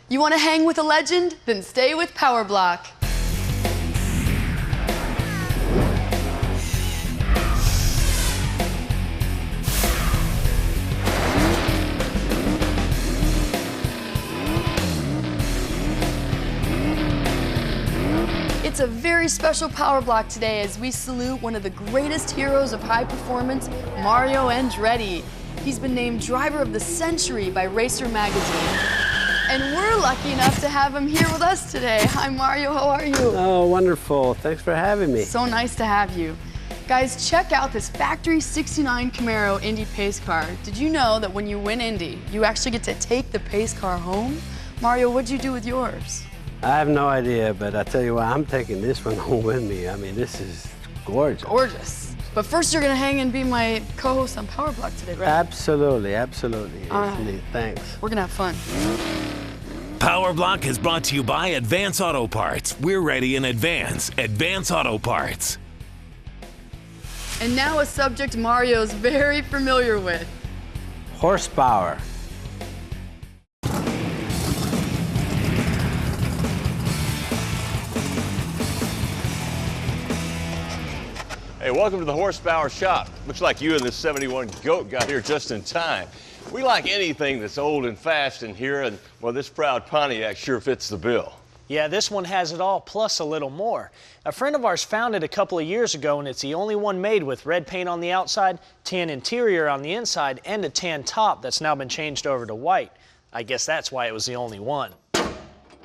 You want to hang with a legend? Then stay with PowerBlock. It's a very special PowerBlock today as we salute one of the greatest heroes of high performance, Mario Andretti. He's been named Driver of the Century by Racer Magazine. And we're lucky enough to have him here with us today. Hi Mario, how are you? Oh, wonderful. Thanks for having me. So nice to have you. Guys, check out this factory 69 Camaro Indy pace car. Did you know that when you win Indy, you actually get to take the pace car home? Mario, what'd you do with yours? I have no idea, but I tell you what, I'm taking this one home with me. I mean, this is gorgeous. Gorgeous. But first you're gonna hang and be my co-host on PowerBlock today, right? Absolutely, absolutely. Thanks. We're gonna have fun. PowerBlock is brought to you by Advance Auto Parts. We're ready in advance. Advance Auto Parts. And now a subject Mario's very familiar with. Horsepower. Hey, welcome to the Horsepower Shop. Looks like you and this 71 goat got here just in time. We like anything that's old and fast in here, and well, this proud Pontiac sure fits the bill. Yeah, this one has it all, plus a little more. A friend of ours found it a couple of years ago, and it's the only one made with red paint on the outside, tan interior on the inside, and a tan top that's now been changed over to white. I guess that's why it was the only one.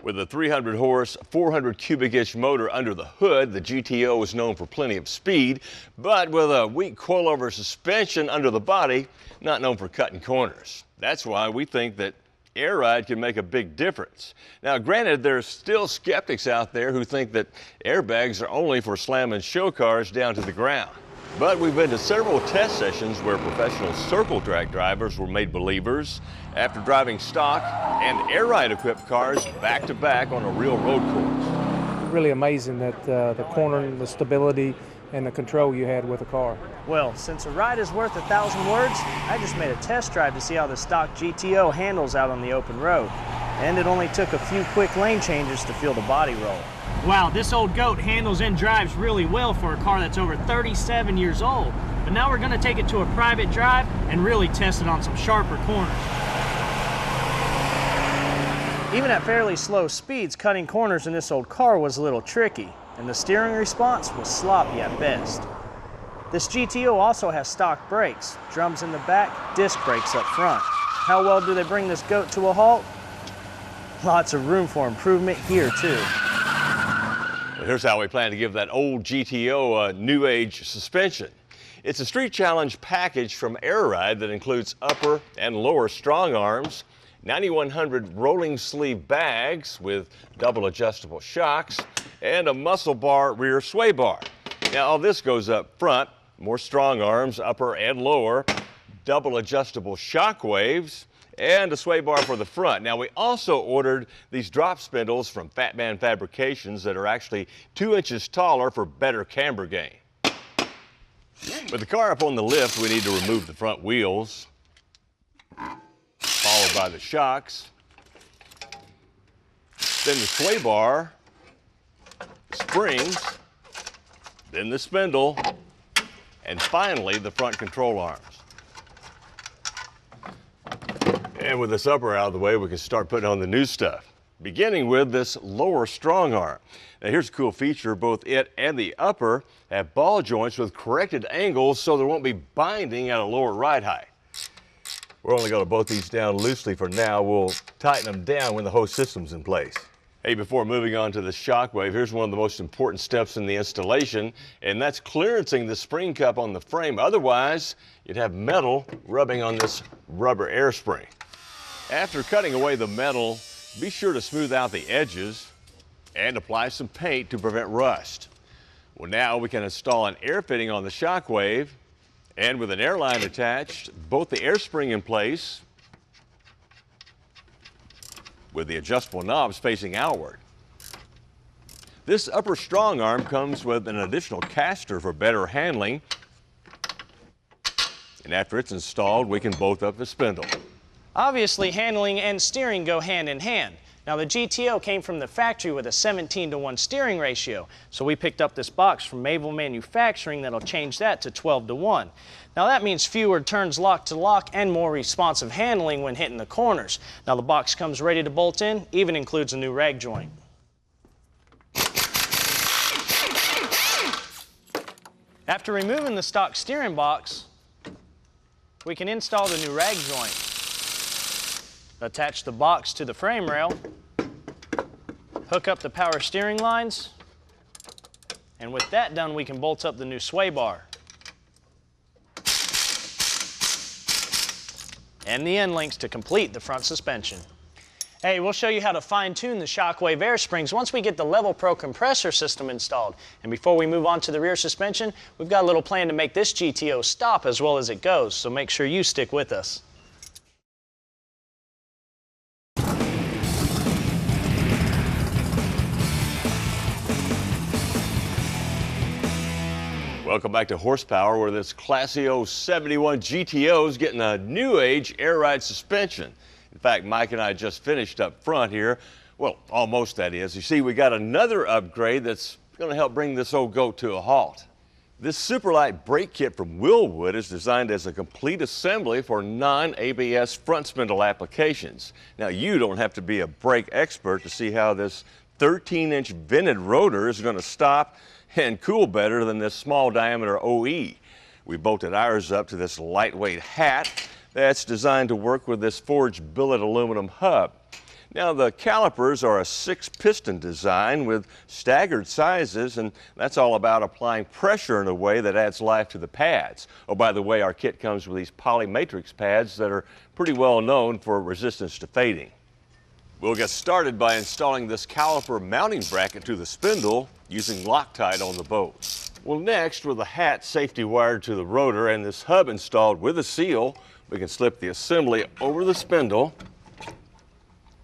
With a 300 horse, 400 cubic inch motor under the hood, the GTO is known for plenty of speed, but with a weak coilover suspension under the body, not known for cutting corners. That's why we think that air ride can make a big difference. Now, granted, there's still skeptics out there who think that airbags are only for slamming show cars down to the ground. But we've been to several test sessions where professional circle track drivers were made believers after driving stock and air ride equipped cars back to back on a real road course. Really amazing that the cornering, the stability, and the control you had with the car. Well, since a ride is worth 1,000 words, I just made a test drive to see how the stock GTO handles out on the open road. And it only took a few quick lane changes to feel the body roll. Wow, this old goat handles and drives really well for a car that's over 37 years old. But now we're gonna take it to a private drive and really test it on some sharper corners. Even at fairly slow speeds, cutting corners in this old car was a little tricky, and the steering response was sloppy at best. This GTO also has stock brakes, drums in the back, disc brakes up front. How well do they bring this goat to a halt? Lots of room for improvement here too. Well, here's how we plan to give that old GTO a new age suspension. It's a street challenge package from Air Ride that includes upper and lower strong arms, 9100 rolling sleeve bags with double adjustable shocks, and a muscle bar rear sway bar. Now all this goes up front, more strong arms, upper and lower, double adjustable shock waves, and a sway bar for the front. Now we also ordered these drop spindles from Fat Man Fabrications that are actually 2 inches taller for better camber gain. With the car up on the lift, we need to remove the front wheels, followed by the shocks, then the sway bar, the springs, then the spindle, and finally the front control arms. And with this upper out of the way, we can start putting on the new stuff, beginning with this lower strong arm. Now here's a cool feature, both it and the upper have ball joints with corrected angles so there won't be binding at a lower ride height. We're only going to bolt these down loosely for now. We'll tighten them down when the whole system's in place. Hey, before moving on to the shockwave, here's one of the most important steps in the installation, and that's clearancing the spring cup on the frame. Otherwise, you'd have metal rubbing on this rubber air spring. After cutting away the metal, be sure to smooth out the edges and apply some paint to prevent rust. Well, now we can install an air fitting on the shockwave, and with an air line attached, both the air spring in place with the adjustable knobs facing outward. This upper strong arm comes with an additional caster for better handling, and after it's installed, we can bolt up the spindle. Obviously, handling and steering go hand in hand. Now the GTO came from the factory with a 17:1 steering ratio, so we picked up this box from Mayville Manufacturing that'll change that to 12:1. Now that means fewer turns lock to lock and more responsive handling when hitting the corners. Now the box comes ready to bolt in, even includes a new rag joint. After removing the stock steering box, we can install the new rag joint. Attach the box to the frame rail, hook up the power steering lines, and with that done, we can bolt up the new sway bar and the end links to complete the front suspension. Hey, we'll show you how to fine-tune the Shockwave air springs once we get the Level Pro compressor system installed. And before we move on to the rear suspension, we've got a little plan to make this GTO stop as well as it goes, so make sure you stick with us. Welcome back to Horsepower, where this classy 71 GTO is getting a new age air ride suspension. In fact, Mike and I just finished up front here. Well, almost, that is. You see, we got another upgrade that's going to help bring this old goat to a halt. This Superlight brake kit from Willwood is designed as a complete assembly for non-ABS front spindle applications. Now, you don't have to be a brake expert to see how this 13-inch vented rotor is going to stop and cool better than this small diameter OE. We bolted ours up to this lightweight hat that's designed to work with this forged billet aluminum hub. Now the calipers are a 6-piston design with staggered sizes, and that's all about applying pressure in a way that adds life to the pads. Oh, by the way, our kit comes with these poly matrix pads that are pretty well known for resistance to fading. We'll get started by installing this caliper mounting bracket to the spindle using Loctite on the boat. Well, next, with the hat safety wired to the rotor and this hub installed with a seal, we can slip the assembly over the spindle.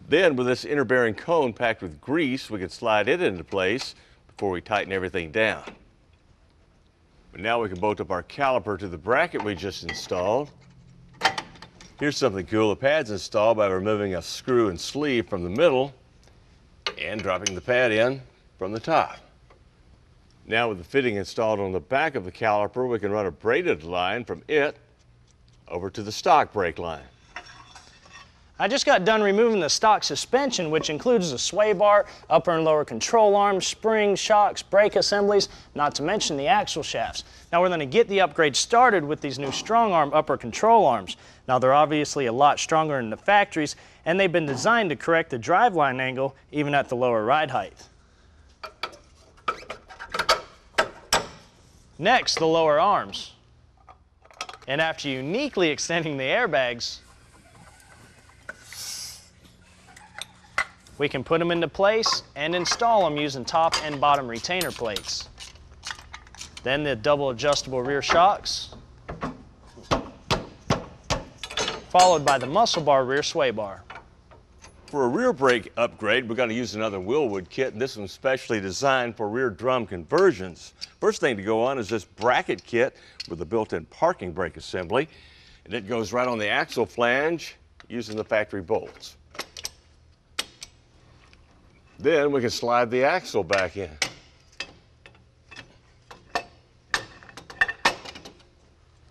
Then, with this inner bearing cone packed with grease, we can slide it into place before we tighten everything down. But now we can bolt up our caliper to the bracket we just installed. Here's something cool. The pad's installed by removing a screw and sleeve from the middle and dropping the pad in from the top. Now, with the fitting installed on the back of the caliper, we can run a braided line from it over to the stock brake line. I just got done removing the stock suspension, which includes the sway bar, upper and lower control arms, springs, shocks, brake assemblies, not to mention the axle shafts. Now we're going to get the upgrade started with these new strong arm upper control arms. Now they're obviously a lot stronger than the factories, and they've been designed to correct the driveline angle even at the lower ride height. Next, the lower arms. And after uniquely extending the airbags, we can put them into place and install them using top and bottom retainer plates. Then the double adjustable rear shocks, followed by the muscle bar rear sway bar. For a rear brake upgrade, we're going to use another Willwood kit, and this one's specially designed for rear drum conversions. First thing to go on is this bracket kit with a built-in parking brake assembly, and it goes right on the axle flange using the factory bolts. Then we can slide the axle back in.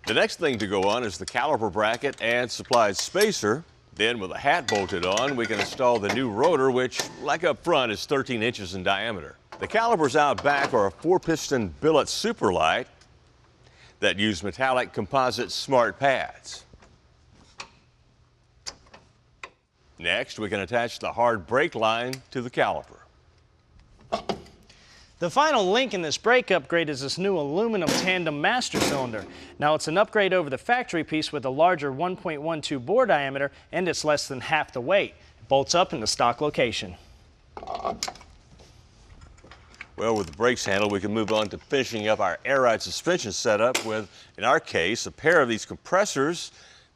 The next thing to go on is the caliper bracket and supplied spacer. Then, with the hat bolted on, we can install the new rotor, which, like up front, is 13 inches in diameter. The calipers out back are a 4-piston billet Superlight that use metallic composite smart pads. Next, we can attach the hard brake line to the caliper. The final link in this brake upgrade is this new aluminum tandem master cylinder. Now it's an upgrade over the factory piece with a larger 1.12 bore diameter, and it's less than half the weight. It bolts up in the stock location. Well, with the brakes handle, we can move on to finishing up our air ride suspension setup with, in our case, a pair of these compressors,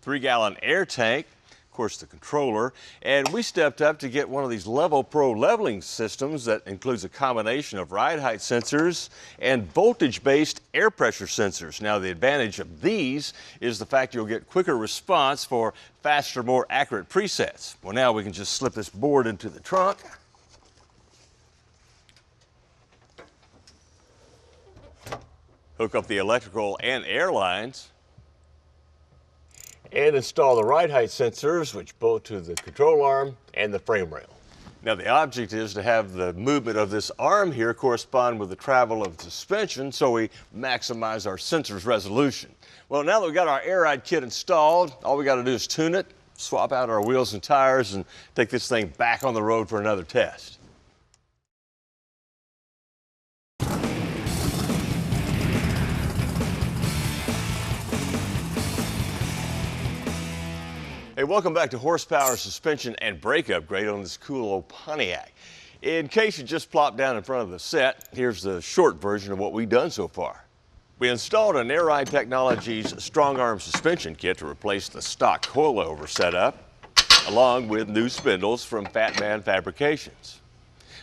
3-gallon air tank. Of course, the controller. And we stepped up to get one of these Level Pro leveling systems that includes a combination of ride height sensors and voltage-based air pressure sensors. Now, the advantage of these is the fact you'll get quicker response for faster, more accurate presets. Well, now we can just slip this board into the trunk. Hook up the electrical and air lines, and install the ride height sensors, which bolt to the control arm and the frame rail. Now, the object is to have the movement of this arm here correspond with the travel of the suspension, so we maximize our sensor's resolution. Well, now that we've got our air ride kit installed, all we got to do is tune it, swap out our wheels and tires, and take this thing back on the road for another test. Hey, welcome back to Horsepower, Suspension, and Brake Upgrade on this cool old Pontiac. In case you just plopped down in front of the set, here's the short version of what we've done so far. We installed an Air Ride Technologies strong arm suspension kit to replace the stock coilover setup, along with new spindles from Fat Man Fabrications.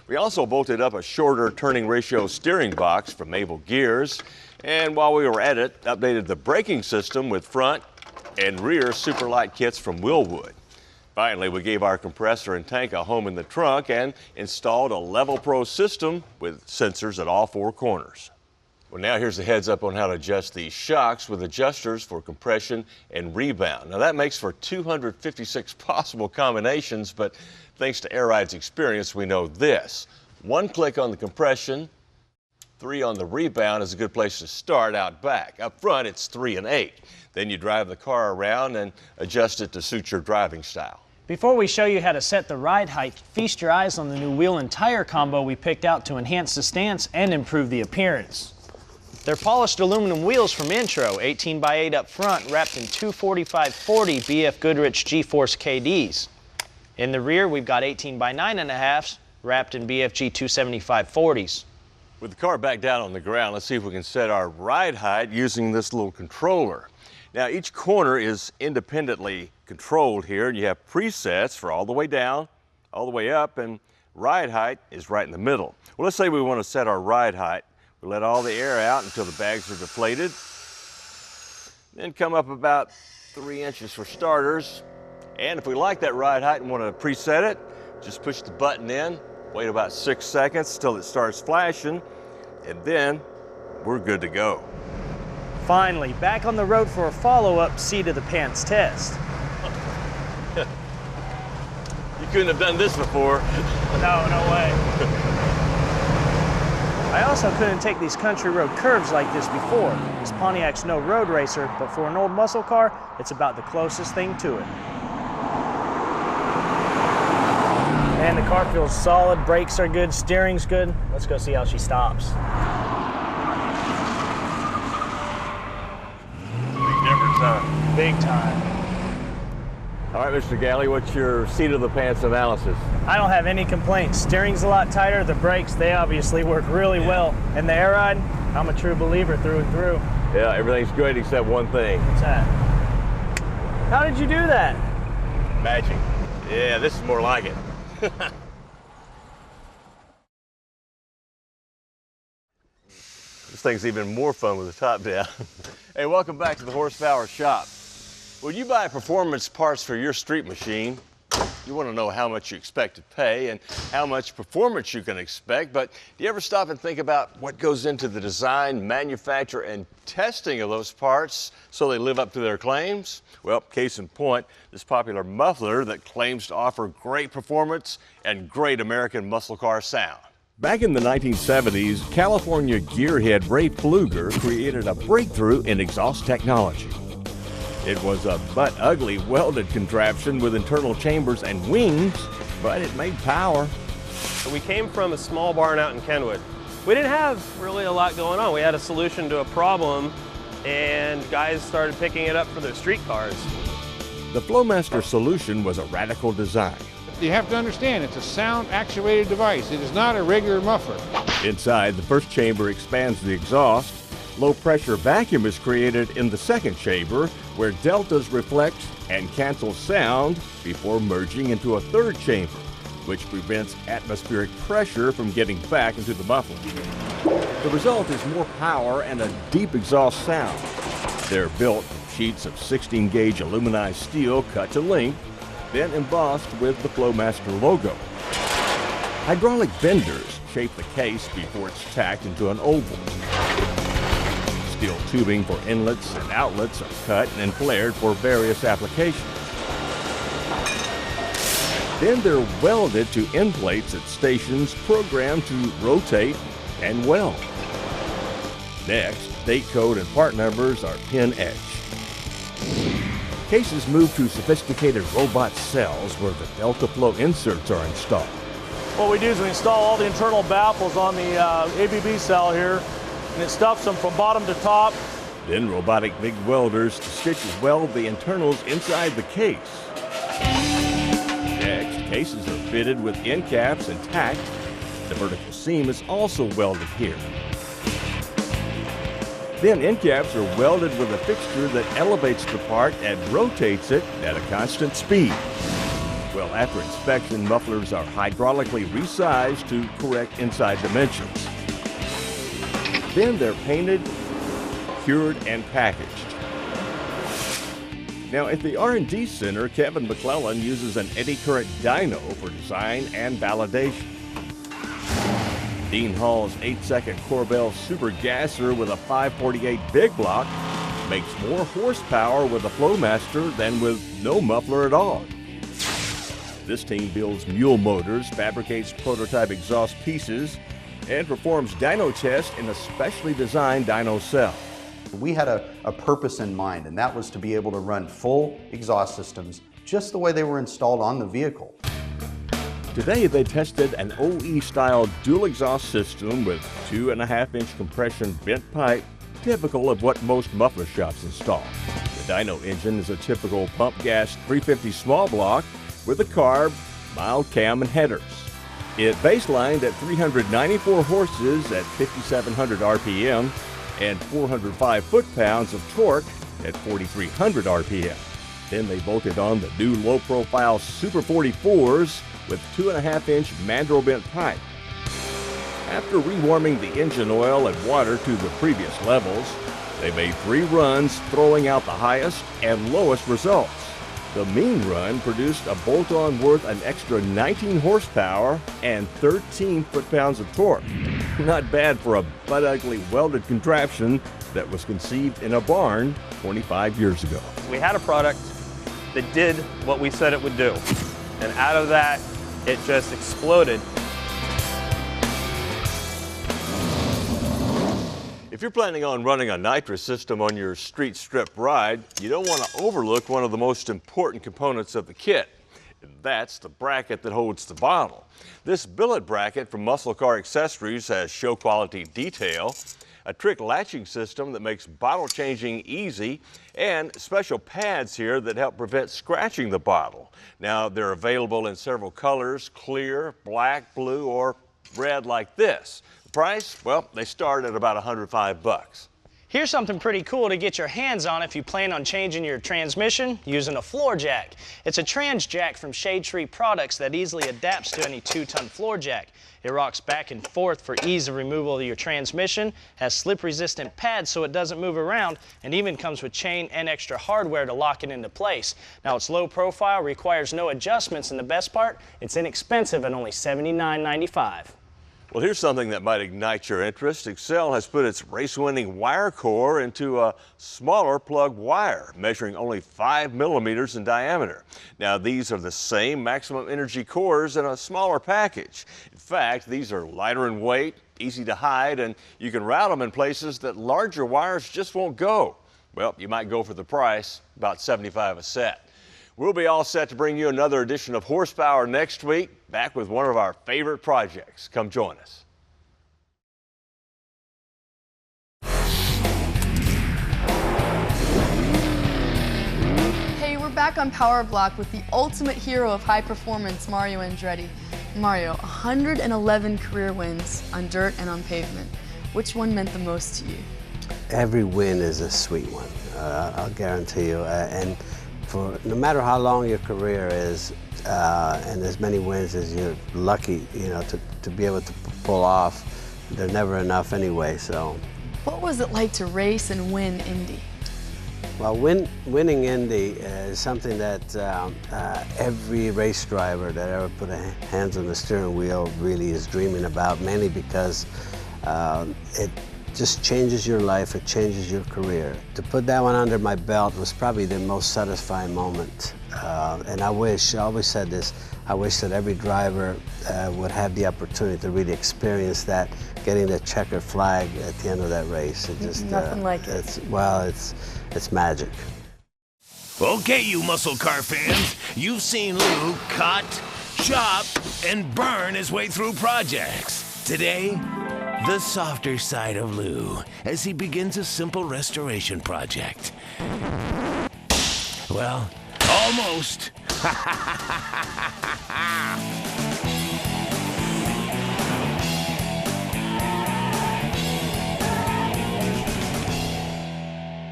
We also bolted up a shorter turning ratio steering box from Able Gears, and while we were at it, updated the braking system with front and rear super light kits from Willwood. Finally, we gave our compressor and tank a home in the trunk and installed a Level Pro system with sensors at all four corners. Well, now here's a heads up on how to adjust these shocks with adjusters for compression and rebound. Now, that makes for 256 possible combinations, but thanks to Air Ride's experience, we know this. One click on the compression, 3 on the rebound is a good place to start out back. Up front, it's 3 and 8. Then you drive the car around and adjust it to suit your driving style. Before we show you how to set the ride height, feast your eyes on the new wheel and tire combo we picked out to enhance the stance and improve the appearance. They're polished aluminum wheels from Intro, 18x8 up front, wrapped in 245/40 BF Goodrich G-Force KDs. In the rear, we've got 18x9.5s, wrapped in BFG 275/40s. With the car back down on the ground, let's see if we can set our ride height using this little controller. Now, each corner is independently controlled here, and you have presets for all the way down, all the way up, and ride height is right in the middle. Well, let's say we want to set our ride height. We let all the air out until the bags are deflated. Then come up about 3 inches for starters. And if we like that ride height and want to preset it, just push the button in, wait about 6 seconds till it starts flashing, and then we're good to go. Finally, back on the road for a follow-up seat of the pants test. You couldn't have done this before. No way. I also couldn't take these country road curves like this before. This Pontiac's no road racer, but for an old muscle car, it's about the closest thing to it. And the car feels solid, brakes are good, steering's good. Let's go see how she stops. Big time. All right, Mr. Galley, what's your seat of the pants analysis? I don't have any complaints. Steering's a lot tighter. The brakes, they obviously work really well. And the air ride, I'm a true believer through and through. Yeah, everything's good except one thing. What's that? How did you do that? Magic. Yeah, this is more like it. This thing's even more fun with the top down. Hey, welcome back to the Horsepower Shop. When you buy performance parts for your street machine, you want to know how much you expect to pay and how much performance you can expect, but do you ever stop and think about what goes into the design, manufacture, and testing of those parts so they live up to their claims? Well, case in point, this popular muffler that claims to offer great performance and great American muscle car sound. Back in the 1970s, California gearhead Ray Pfluger created a breakthrough in exhaust technology. It was a butt-ugly welded contraption with internal chambers and wings, but it made power. We came from a small barn out in Kenwood. We didn't have really a lot going on. We had a solution to a problem, and guys started picking it up for their street cars. The Flowmaster solution was a radical design. You have to understand, it's a sound-actuated device. It is not a regular muffler. Inside, the first chamber expands the exhaust. Low-pressure vacuum is created in the second chamber, where deltas reflect and cancel sound before merging into a third chamber, which prevents atmospheric pressure from getting back into the muffler. The result is more power and a deep exhaust sound. They're built from sheets of 16-gauge aluminized steel cut to length, then embossed with the Flowmaster logo. Hydraulic benders shape the case before it's tacked into an oval. Steel tubing for inlets and outlets are cut and flared for various applications. Then they're welded to end plates at stations programmed to rotate and weld. Next, date code and part numbers are pin etched. Cases move to sophisticated robot cells where the Delta Flow inserts are installed. What we do is we install all the internal baffles on the ABB cell here, and it stuffs them from bottom to top. Then robotic MIG welders stitch and weld the internals inside the case. Next, cases are fitted with end caps and tacked. The vertical seam is also welded here. Then end caps are welded with a fixture that elevates the part and rotates it at a constant speed. Well, after inspection, mufflers are hydraulically resized to correct inside dimensions. Then they're painted, cured, and packaged. Now, at the R&D Center, Kevin McClellan uses an eddy current dyno for design and validation. Dean Hall's 8-second Corbel Super Gasser with a 548 big block makes more horsepower with a Flowmaster than with no muffler at all. This team builds mule motors, fabricates prototype exhaust pieces, and performs dyno tests in a specially designed dyno cell. We had a purpose in mind, and that was to be able to run full exhaust systems just the way they were installed on the vehicle. Today they tested an OE-style dual exhaust system with 2.5-inch compression bent pipe, typical of what most muffler shops install. The dyno engine is a typical pump gas 350 small block with a carb, mild cam, and headers. It baselined at 394 horses at 5,700 RPM and 405 foot-pounds of torque at 4,300 RPM. Then they bolted on the new low-profile Super 44s with 2.5-inch mandrel bent pipe. After rewarming the engine oil and water to the previous levels, they made 3 runs, throwing out the highest and lowest results. The mean run produced a bolt-on worth an extra 19 horsepower and 13 foot-pounds of torque. Not bad for a butt-ugly welded contraption that was conceived in a barn 25 years ago. We had a product that did what we said it would do. And out of that, it just exploded. If you're planning on running a nitrous system on your street strip ride, you don't want to overlook one of the most important components of the kit. And that's the bracket that holds the bottle. This billet bracket from Musclecar Accessories has show quality detail, a trick latching system that makes bottle changing easy, and special pads here that help prevent scratching the bottle. Now, they're available in several colors: clear, black, blue, or red like this. The price? Well, they start at about $105. Here's something pretty cool to get your hands on if you plan on changing your transmission using a floor jack. It's a trans jack from Shade Tree Products that easily adapts to any 2-ton floor jack. It rocks back and forth for ease of removal of your transmission, has slip-resistant pads so it doesn't move around, and even comes with chain and extra hardware to lock it into place. Now, it's low profile, requires no adjustments, and the best part, it's inexpensive at only $79.95. Well, here's something that might ignite your interest. Excel has put its race-winning wire core into a smaller plug wire, measuring only 5 millimeters in diameter. Now, these are the same maximum energy cores in a smaller package. In fact, these are lighter in weight, easy to hide, and you can route them in places that larger wires just won't go. Well, you might go for the price, about $75 a set. We'll be all set to bring you another edition of Horsepower next week, back with one of our favorite projects. Come join us. Hey, we're back on PowerBlock with the ultimate hero of high performance, Mario Andretti. Mario, 111 career wins on dirt and on pavement. Which one meant the most to you? every win is a sweet one. I'll guarantee you. And for no matter how long your career is, and as many wins as you're lucky, you know, to be able to pull off, they're never enough anyway. So, what was it like to race and win Indy? Well, winning Indy is something that every race driver that ever put hands on the steering wheel really is dreaming about, mainly because it just changes your life, it changes your career. To put that one under my belt was probably the most satisfying moment. And I always said this, I wish that every driver would have the opportunity to really experience that, getting the checkered flag at the end of that race. It just, nothing like it. It's magic. Okay, you muscle car fans, you've seen Lou cut, chop, and burn his way through projects. Today, the softer side of Lou as he begins a simple restoration project. Well, almost.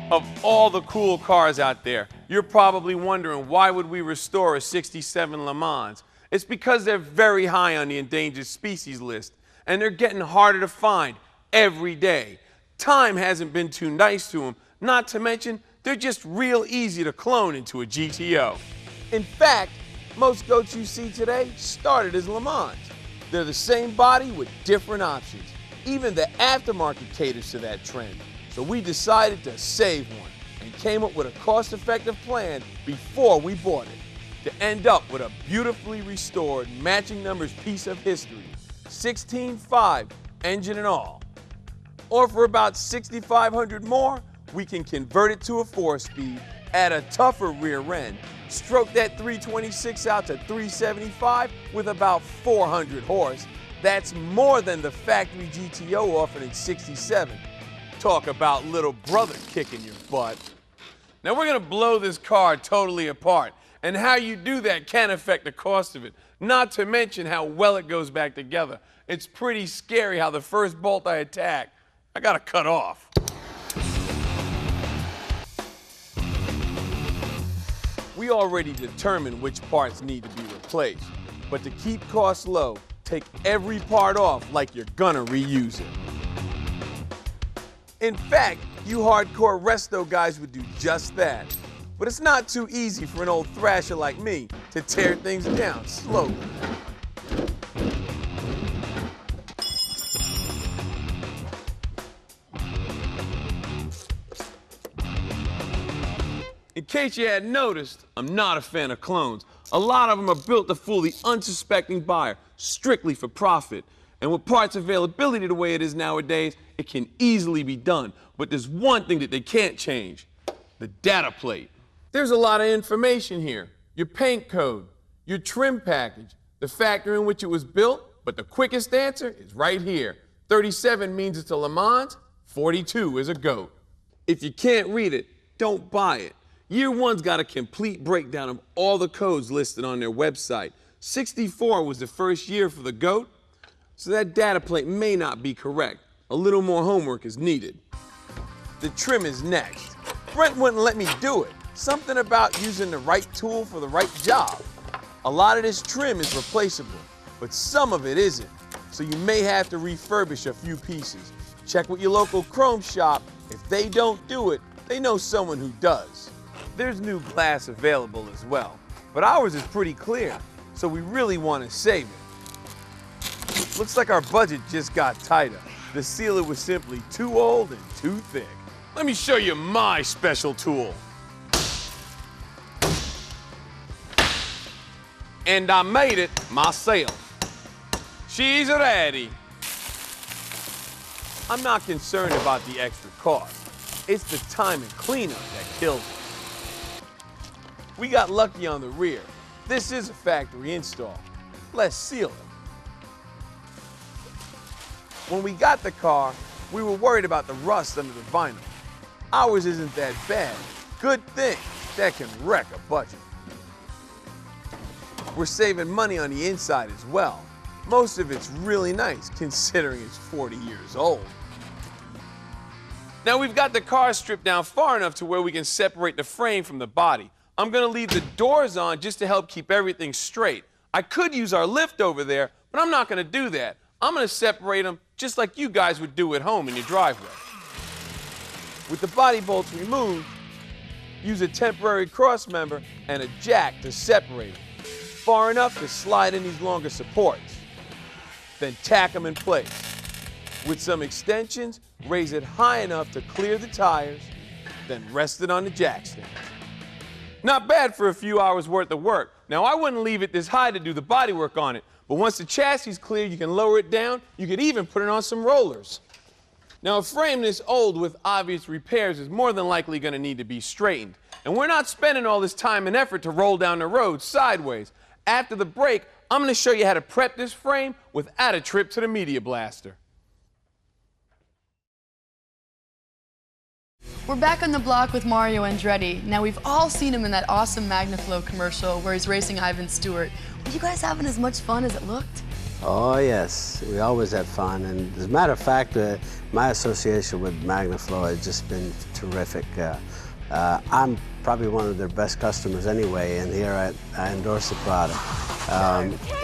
Of all the cool cars out there, you're probably wondering why would we restore a 67 LeMans? It's because they're very high on the endangered species list, and they're getting harder to find every day. Time hasn't been too nice to them, not to mention they're just real easy to clone into a GTO. In fact, most goats you see today started as LeMans. They're the same body with different options. Even the aftermarket caters to that trend. So we decided to save one and came up with a cost-effective plan before we bought it to end up with a beautifully restored matching numbers piece of history, 16.5 engine and all. Or for about $6,500 more, we can convert it to a 4-speed, add a tougher rear end, stroke that 326 out to 375 with about 400 horse. That's more than the factory GTO offered in '67. Talk about little brother kicking your butt. Now we're gonna blow this car totally apart, and how you do that can affect the cost of it, not to mention how well it goes back together. It's pretty scary how the first bolt I attack, I gotta cut off. We already determined which parts need to be replaced, but to keep costs low, take every part off like you're gonna reuse it. In fact, you hardcore resto guys would do just that. But it's not too easy for an old thrasher like me to tear things down slowly. In case you hadn't noticed, I'm not a fan of clones. A lot of them are built to fool the unsuspecting buyer, strictly for profit. And with parts availability the way it is nowadays, it can easily be done. But there's one thing that they can't change: the data plate. There's a lot of information here. Your paint code, your trim package, the factory in which it was built, but the quickest answer is right here. 37 means it's a LeMans, 42 is a goat. If you can't read it, don't buy it. Year One's got a complete breakdown of all the codes listed on their website. 64 was the first year for the goat, so that data plate may not be correct. A little more homework is needed. The trim is next. Brent wouldn't let me do it. Something about using the right tool for the right job. A lot of this trim is replaceable, but some of it isn't. So you may have to refurbish a few pieces. Check with your local chrome shop. If they don't do it, they know someone who does. There's new glass available as well, but ours is pretty clear, so we really want to save it. Looks like our budget just got tighter. The sealer was simply too old and too thick. Let me show you my special tool. And I made it myself. She's ready. I'm not concerned about the extra cost. It's the time and cleanup that kills it. We got lucky on the rear. This is a factory install. Let's seal it. When we got the car, we were worried about the rust under the vinyl. Ours isn't that bad. Good thing that can wreck a budget. We're saving money on the inside as well. Most of it's really nice considering it's 40 years old. Now we've got the car stripped down far enough to where we can separate the frame from the body. I'm gonna leave the doors on just to help keep everything straight. I could use our lift over there, but I'm not gonna do that. I'm gonna separate them just like you guys would do at home in your driveway. With the body bolts removed, use a temporary cross member and a jack to separate them, far enough to slide in these longer supports. Then tack them in place. With some extensions, raise it high enough to clear the tires, then rest it on the jack stand. Not bad for a few hours worth of work. Now I wouldn't leave it this high to do the body work on it, but once the chassis is clear, you can lower it down. You could even put it on some rollers. Now a frame this old with obvious repairs is more than likely going to need to be straightened. And we're not spending all this time and effort to roll down the road sideways. After the break, I'm going to show you how to prep this frame without a trip to the media blaster. We're back on the block with Mario Andretti. Now, we've all seen him in that awesome Magnaflow commercial where he's racing Ivan Stewart. Were you guys having as much fun as it looked? Oh yes, we always had fun, and as a matter of fact, my association with Magnaflow has just been terrific. I'm probably one of their best customers anyway, and here I endorse the product.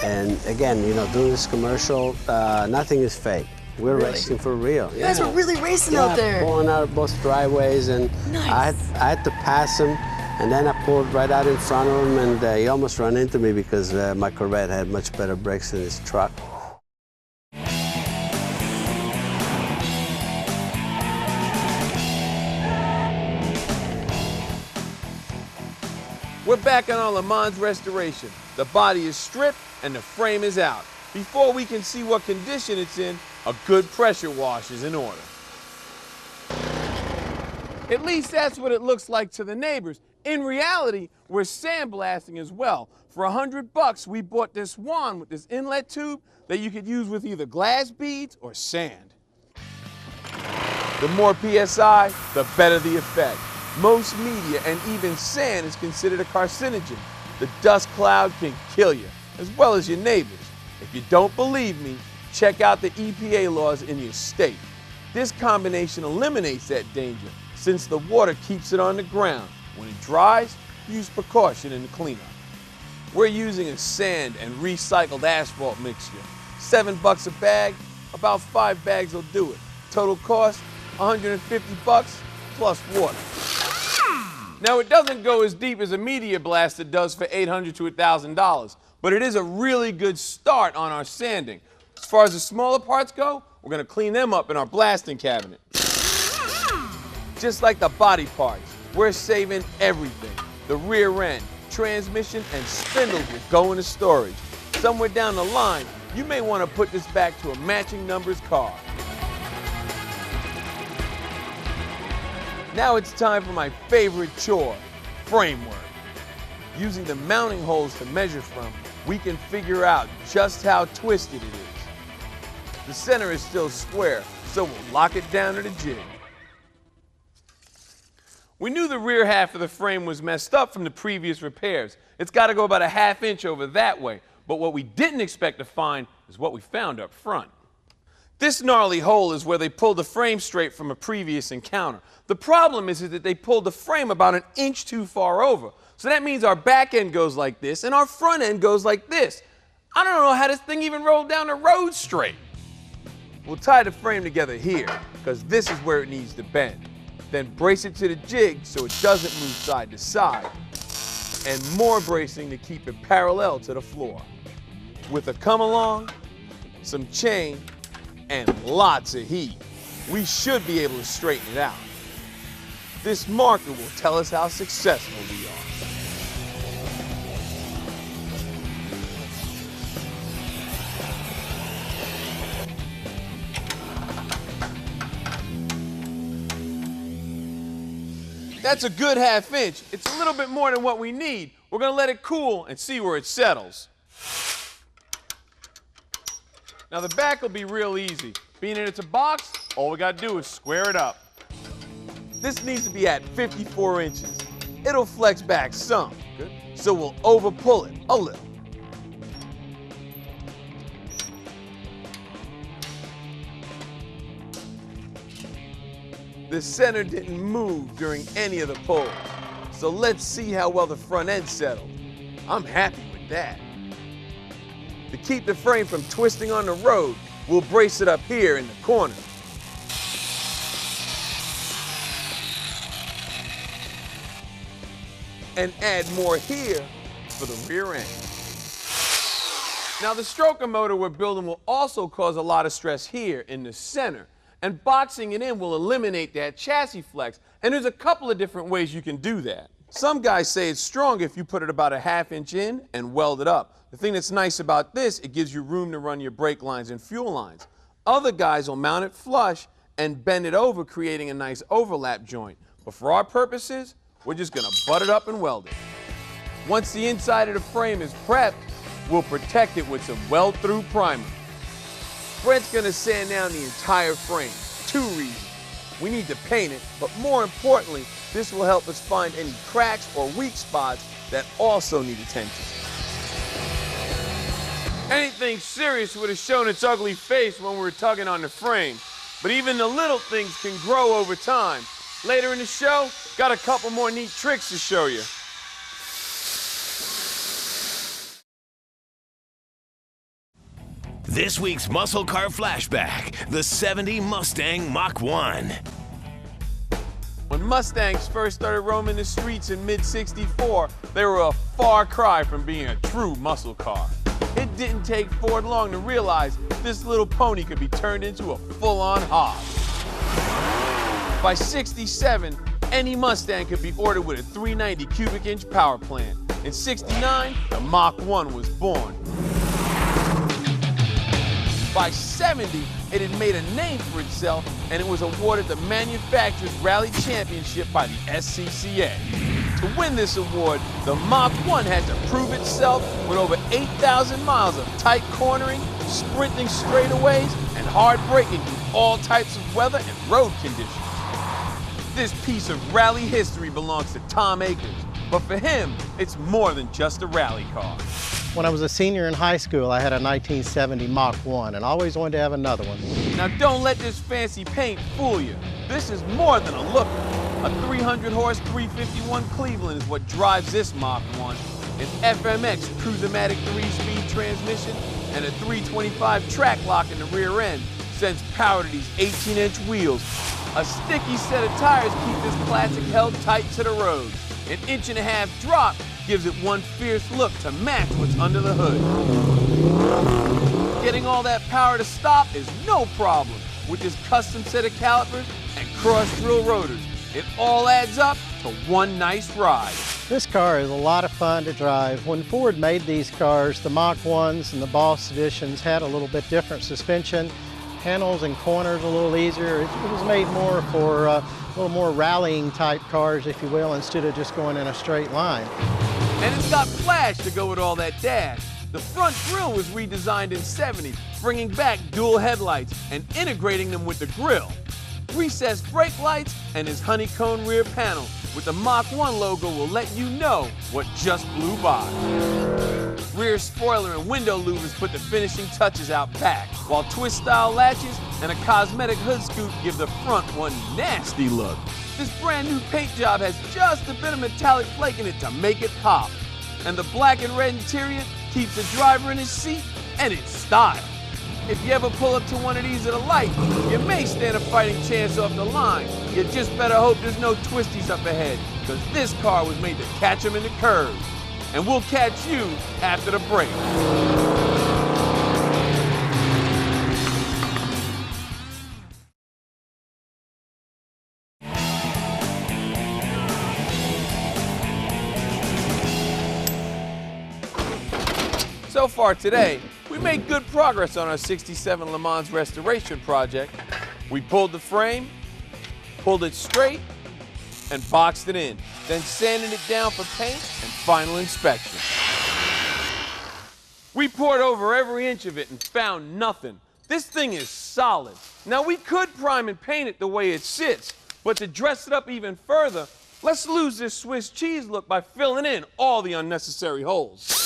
And again, you know, doing this commercial, nothing is fake. We're racing for real. You guys were really racing out there. Pulling out of both driveways, and nice. I had to pass him, and then I pulled right out in front of him, and he almost ran into me because my Corvette had much better brakes than his truck. We're back on our LeMans restoration. The body is stripped and the frame is out. Before we can see what condition it's in, a good pressure wash is in order. At least that's what it looks like to the neighbors. In reality, we're sandblasting as well. For $100, we bought this wand with this inlet tube that you could use with either glass beads or sand. The more PSI, the better the effect. Most media and even sand is considered a carcinogen. The dust cloud can kill you, as well as your neighbors. If you don't believe me, check out the EPA laws in your state. This combination eliminates that danger since the water keeps it on the ground. When it dries, use precaution in the cleanup. We're using a sand and recycled asphalt mixture. $7 a bag, about 5 bags will do it. Total cost, $150 plus water. Now it doesn't go as deep as a media blaster does for $800 to $1,000, but it is a really good start on our sanding. As far as the smaller parts go, we're going to clean them up in our blasting cabinet. Just like the body parts, we're saving everything. The rear end, transmission, and spindles will go into storage. Somewhere down the line, you may want to put this back to a matching numbers car. Now it's time for my favorite chore, framework. Using the mounting holes to measure from, we can figure out just how twisted it is. The center is still square, so we'll lock it down to the jig. We knew the rear half of the frame was messed up from the previous repairs. It's got to go about a ½ inch over that way, but what we didn't expect to find is what we found up front. This gnarly hole is where they pulled the frame straight from a previous encounter. The problem is that they pulled the frame about an inch too far over. So that means our back end goes like this and our front end goes like this. I don't know how this thing even rolled down the road straight. We'll tie the frame together here because this is where it needs to bend. Then brace it to the jig so it doesn't move side to side. And more bracing to keep it parallel to the floor. With a come along, some chain, and lots of heat, we should be able to straighten it out. This marker will tell us how successful we are. That's a good ½ inch. It's a little bit more than what we need. We're gonna let it cool and see where it settles. Now the back will be real easy. Being that it's a box, all we gotta do is square it up. This needs to be at 54 inches. It'll flex back some, so we'll over pull it a little. the center didn't move during any of the pulls. So let's see how well the front end settled. I'm happy with that. To keep the frame from twisting on the road, we'll brace it up here in the corner. And add more here for the rear end. Now the stroker motor we're building will also cause a lot of stress here in the center, and boxing it in will eliminate that chassis flex, and there's a couple of different ways you can do that. Some guys say it's strong if you put it about a ½ inch in and weld it up. The thing that's nice about this, it gives you room to run your brake lines and fuel lines. Other guys will mount it flush and bend it over, creating a nice overlap joint. But for our purposes, we're just gonna butt it up and weld it. Once the inside of the frame is prepped, we'll protect it with some weld-through primer. Brent's gonna sand down the entire frame. 2 reasons. We need to paint it, but more importantly, this will help us find any cracks or weak spots that also need attention. Anything serious would have shown its ugly face when we were tugging on the frame, but even the little things can grow over time. Later in the show, got a couple more neat tricks to show you. This week's Muscle Car Flashback, the 70 Mustang Mach 1. When Mustangs first started roaming the streets in mid-64, they were a far cry from being a true muscle car. It didn't take Ford long to realize this little pony could be turned into a full-on hog. By 67, any Mustang could be ordered with a 390 cubic inch power plant. In 69, the Mach 1 was born. By 70, it had made a name for itself, and it was awarded the Manufacturers Rally Championship by the SCCA. To win this award, the Mach 1 had to prove itself with over 8,000 miles of tight cornering, sprinting straightaways, and hard braking through all types of weather and road conditions. This piece of rally history belongs to Tom Akers, but for him, it's more than just a rally car. When I was a senior in high school, I had a 1970 Mach 1 and always wanted to have another one. Now don't let this fancy paint fool you. This is more than a looker. A 300-horse 351 Cleveland is what drives this Mach 1. An FMX Cruise-O-Matic 3-speed transmission and a 325 track lock in the rear end sends power to these 18-inch wheels. A sticky set of tires keep this classic held tight to the road. An 1.5-inch drop gives it one fierce look to match what's under the hood. Getting all that power to stop is no problem with this custom set of calipers and cross-drill rotors. It all adds up to one nice ride. This car is a lot of fun to drive. When Ford made these cars, the Mach 1s and the Boss editions had a little bit different suspension. Handles and corners a little easier. It was made more for a little more rallying type cars, if you will, instead of just going in a straight line. And it's got flash to go with all that dash. The front grille was redesigned in '70, bringing back dual headlights and integrating them with the grille. Recessed brake lights and his honeycomb rear panel with the Mach 1 logo will let you know what just flew by. Rear spoiler and window louvers put the finishing touches out back, while twist-style latches and a cosmetic hood scoop give the front one nasty look. This brand new paint job has just a bit of metallic flake in it to make it pop. And the black and red interior keeps the driver in his seat and in style. If you ever pull up to one of these at a light, you may stand a fighting chance off the line. You just better hope there's no twisties up ahead, because this car was made to catch them in the curves. And we'll catch you after the break. So far today, we made good progress on our '67 LeMans restoration project. We pulled the frame, pulled it straight, and boxed it in, then sanded it down for paint and final inspection. We poured over every inch of it and found nothing. This thing is solid. Now we could prime and paint it the way it sits, but to dress it up even further, let's lose this Swiss cheese look by filling in all the unnecessary holes.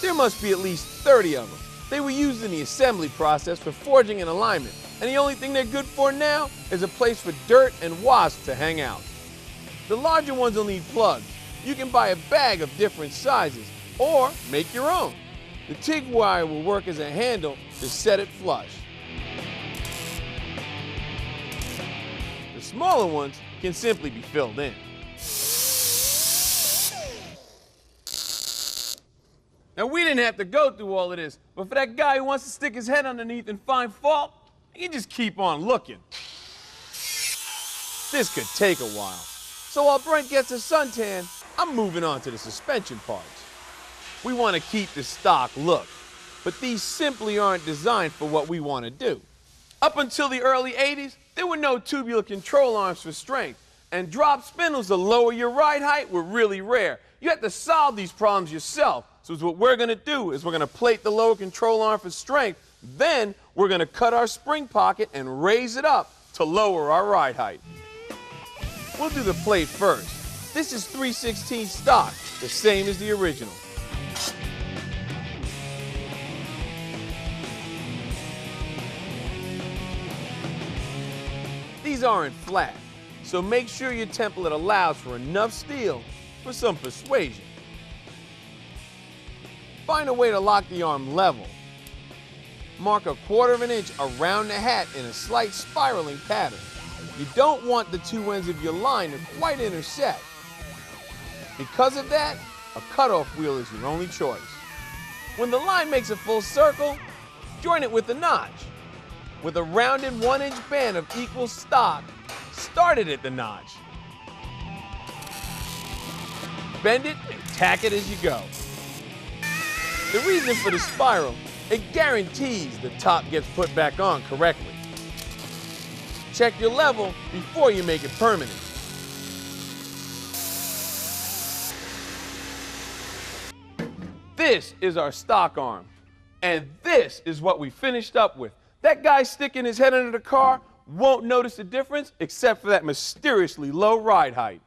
There must be at least 30 of them. They were used in the assembly process for forging and alignment, and the only thing they're good for now is a place for dirt and wasps to hang out. The larger ones will need plugs. You can buy a bag of different sizes or make your own. The TIG wire will work as a handle to set it flush. The smaller ones can simply be filled in. Now, we didn't have to go through all of this, but for that guy who wants to stick his head underneath and find fault, he can just keep on looking. This could take a while. So while Brent gets a suntan, I'm moving on to the suspension parts. We want to keep the stock look, but these simply aren't designed for what we want to do. Up until the early 80s, there were no tubular control arms for strength, and drop spindles to lower your ride height were really rare. You had to solve these problems yourself. So what we're going to do is we're going to plate the lower control arm for strength, then we're going to cut our spring pocket and raise it up to lower our ride height. We'll do the plate first. This is 3/16 stock, the same as the original. These aren't flat, so make sure your template allows for enough steel for some persuasion. Find a way to lock the arm level. Mark 1/4 inch around the hat in a slight spiraling pattern. You don't want the two ends of your line to quite intersect. Because of that, a cutoff wheel is your only choice. When the line makes a full circle, join it with a notch. With a rounded 1-inch band of equal stock, start it at the notch. Bend it and tack it as you go. The reason for the spiral, it guarantees the top gets put back on correctly. Check your level before you make it permanent. This is our stock arm, and this is what we finished up with. That guy sticking his head under the car won't notice the difference except for that mysteriously low ride height.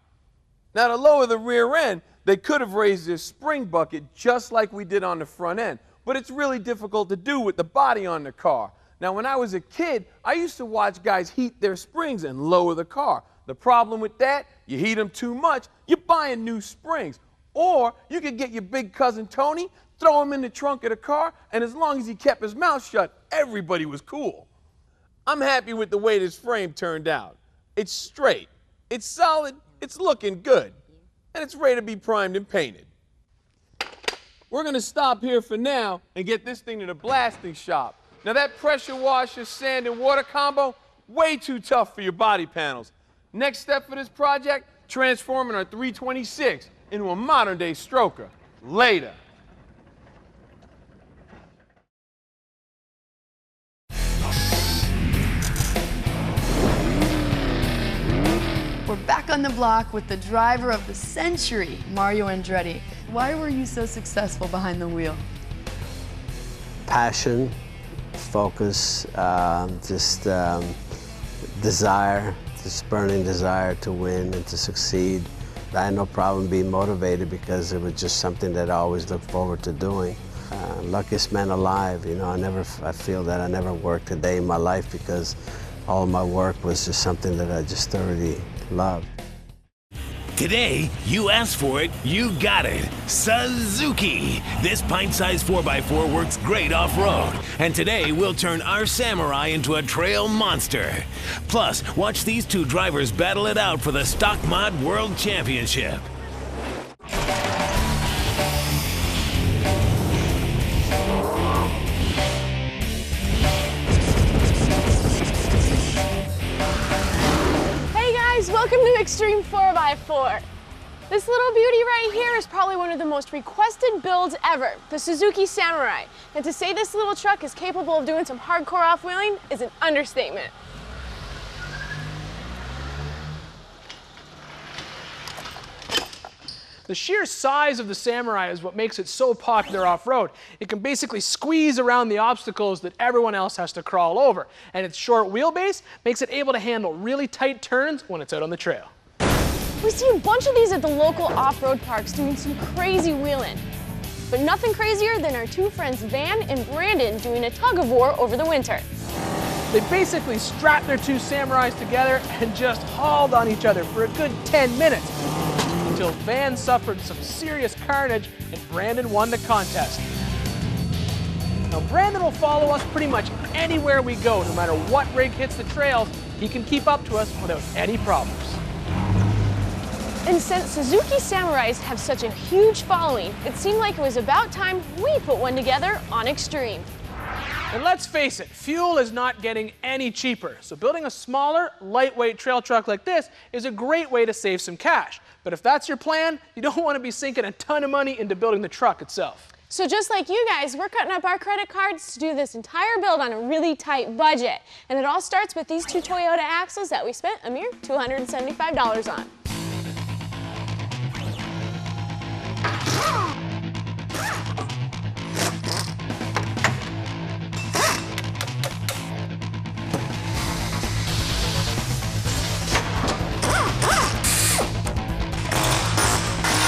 Now, to lower the rear end, they could have raised this spring bucket just like we did on the front end, but it's really difficult to do with the body on the car. Now, when I was a kid, I used to watch guys heat their springs and lower the car. The problem with that, you heat them too much, you're buying new springs. Or you could get your big cousin Tony, throw him in the trunk of the car, and as long as he kept his mouth shut, everybody was cool. I'm happy with the way this frame turned out. It's straight, it's solid, it's looking good, and it's ready to be primed and painted. We're gonna stop here for now and get this thing to the blasting shop. Now that pressure washer, sand, and water combo, way too tough for your body panels. Next step for this project, transforming our 326 into a modern-day stroker. Later. We're back on the block with the driver of the century, Mario Andretti. Why were you so successful behind the wheel? Passion, focus, desire, just burning desire to win and to succeed. I had no problem being motivated because it was just something that I always looked forward to doing. Luckiest man alive, you know, I feel that I never worked a day in my life because all of my work was just something that I just thoroughly loved. Today, you asked for it, you got it. Suzuki. This pint-sized 4x4 works great off-road. And today, we'll turn our Samurai into a trail monster. Plus, watch these two drivers battle it out for the Stock Mod World Championship. Welcome to Xtreme 4x4. This little beauty right here is probably one of the most requested builds ever, the Suzuki Samurai. And to say this little truck is capable of doing some hardcore off-wheeling is an understatement. The sheer size of the Samurai is what makes it so popular off-road. It can basically squeeze around the obstacles that everyone else has to crawl over. And its short wheelbase makes it able to handle really tight turns when it's out on the trail. We see a bunch of these at the local off-road parks doing some crazy wheeling. But nothing crazier than our two friends Van and Brandon doing a tug-of-war over the winter. They basically strapped their two Samurais together and just hauled on each other for a good 10 minutes until Van suffered some serious carnage and Brandon won the contest. Now Brandon will follow us pretty much anywhere we go, no matter what rig hits the trails. He can keep up to us without any problems. And since Suzuki Samurais have such a huge following, it seemed like it was about time we put one together on Xtreme. And let's face it, fuel is not getting any cheaper. So building a smaller, lightweight trail truck like this is a great way to save some cash. But if that's your plan, you don't want to be sinking a ton of money into building the truck itself. So just like you guys, we're cutting up our credit cards to do this entire build on a really tight budget. And it all starts with these two Toyota axles that we spent a mere $275 on.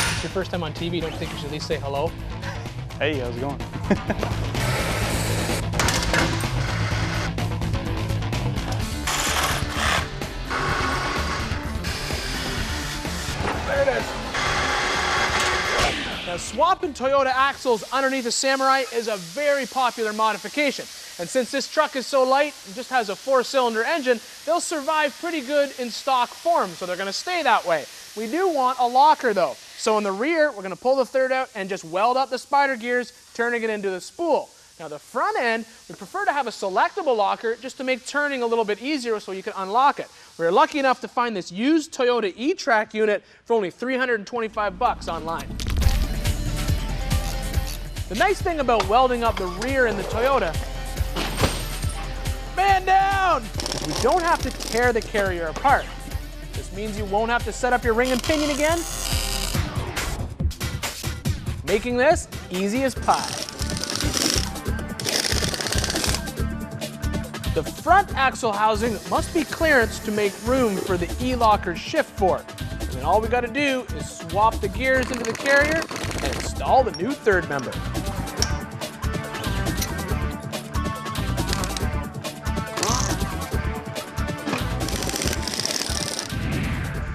It's your first time on TV, don't you think you should at least say hello? Hey, how's it going? There it is. Now, swapping Toyota axles underneath a Samurai is a very popular modification. And since this truck is so light and just has a 4-cylinder engine, they'll survive pretty good in stock form, so they're going to stay that way. We do want a locker though. So in the rear, we're going to pull the third out and just weld up the spider gears, turning it into the spool. Now the front end, we prefer to have a selectable locker just to make turning a little bit easier so you can unlock it. We were lucky enough to find this used Toyota e-Track unit for only $325 online. The nice thing about welding up the rear in the Toyota, man down, is we don't have to tear the carrier apart. This means you won't have to set up your ring and pinion again, making this easy as pie. The front axle housing must be clearance to make room for the e-locker's shift fork. And then all we got to do is swap the gears into the carrier and install the new third member.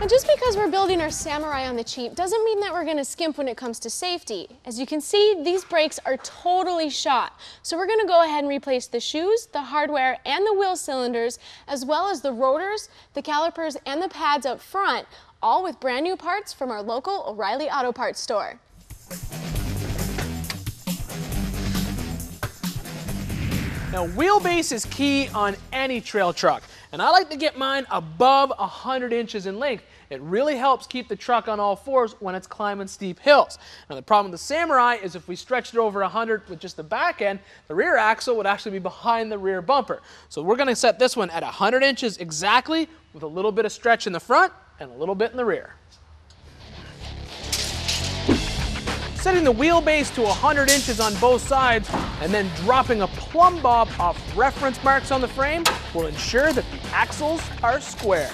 And just because we're building our Samurai on the cheap doesn't mean that we're going to skimp when it comes to safety. As you can see, these brakes are totally shot. So we're going to go ahead and replace the shoes, the hardware, and the wheel cylinders, as well as the rotors, the calipers, and the pads up front, all with brand new parts from our local O'Reilly Auto Parts store. Now, wheelbase is key on any trail truck, and I like to get mine above 100 inches in length. It really helps keep the truck on all fours when it's climbing steep hills. Now, the problem with the Samurai is if we stretched it over 100 with just the back end, the rear axle would actually be behind the rear bumper. So we're going to set this one at 100 inches exactly, with a little bit of stretch in the front and a little bit in the rear. Setting the wheelbase to 100 inches on both sides and then dropping a plumb bob off reference marks on the frame will ensure that the axles are square.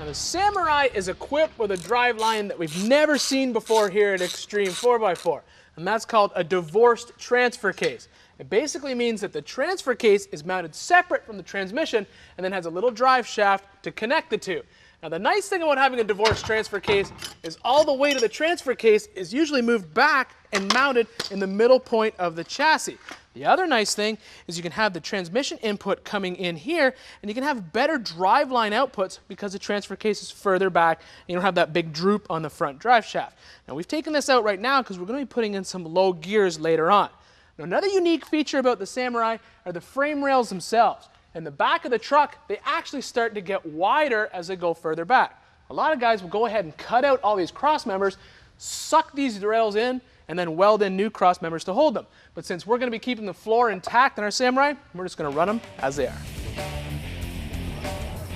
Now the Samurai is equipped with a driveline that we've never seen before here at Xtreme 4x4, and that's called a divorced transfer case. It basically means that the transfer case is mounted separate from the transmission and then has a little drive shaft to connect the two. Now the nice thing about having a divorced transfer case is all the weight of the transfer case is usually moved back and mounted in the middle point of the chassis. The other nice thing is you can have the transmission input coming in here, and you can have better driveline outputs because the transfer case is further back and you don't have that big droop on the front drive shaft. Now we've taken this out right now because we're going to be putting in some low gears later on. Now, another unique feature about the Samurai are the frame rails themselves. In the back of the truck, they actually start to get wider as they go further back. A lot of guys will go ahead and cut out all these cross members, suck these rails in, and then weld in new cross members to hold them. But since we're going to be keeping the floor intact in our Samurai, we're just going to run them as they are.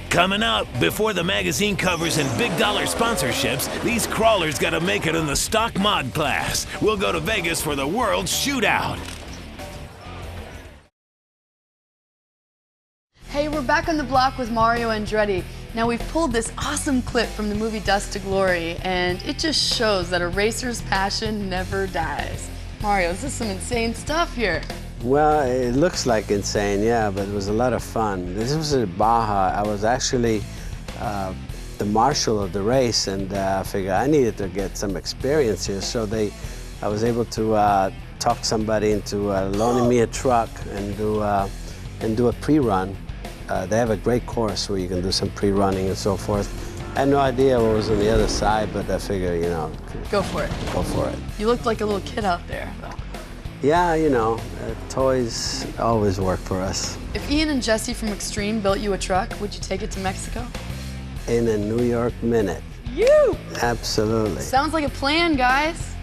Coming up, before the magazine covers and big dollar sponsorships, these crawlers got to make it in the stock mod class. We'll go to Vegas for the World Shootout. Hey, we're back on the block with Mario Andretti. Now we've pulled this awesome clip from the movie Dust to Glory, and it just shows that a racer's passion never dies. Mario, this is some insane stuff here. Well, it looks like insane, yeah, but it was a lot of fun. This was at Baja. I was actually the marshal of the race, and I figured I needed to get some experience here. So I was able to talk somebody into loaning me a truck and do a pre-run. They have a great course where you can do some pre-running and so forth. I had no idea what was on the other side, but I figured, you know, go for it. Go for it. You looked like a little kid out there, though. Yeah, you know, toys always work for us. If Ian and Jesse from Xtreme built you a truck, would you take it to Mexico? In a New York minute. You! Absolutely. Sounds like a plan, guys.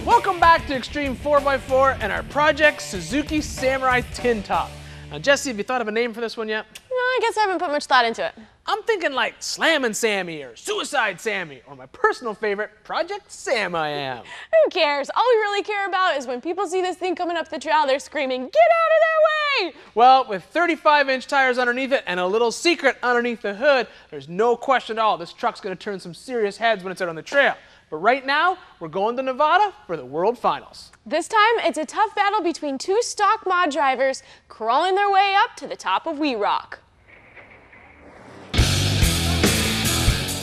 Welcome back to Xtreme 4x4 and our project Suzuki Samurai Tin Top. Now, Jesse, have you thought of a name for this one yet? No, I guess I haven't put much thought into it. I'm thinking like Slammin' Sammy or Suicide Sammy, or my personal favorite, Project Sam I Am. Who cares? All we really care about is when people see this thing coming up the trail, they're screaming, "Get out of their way!" Well, with 35-inch tires underneath it and a little secret underneath the hood, there's no question at all this truck's gonna turn some serious heads when it's out on the trail. But right now, we're going to Nevada for the World Finals. This time, it's a tough battle between two stock mod drivers crawling their way up to the top of We Rock.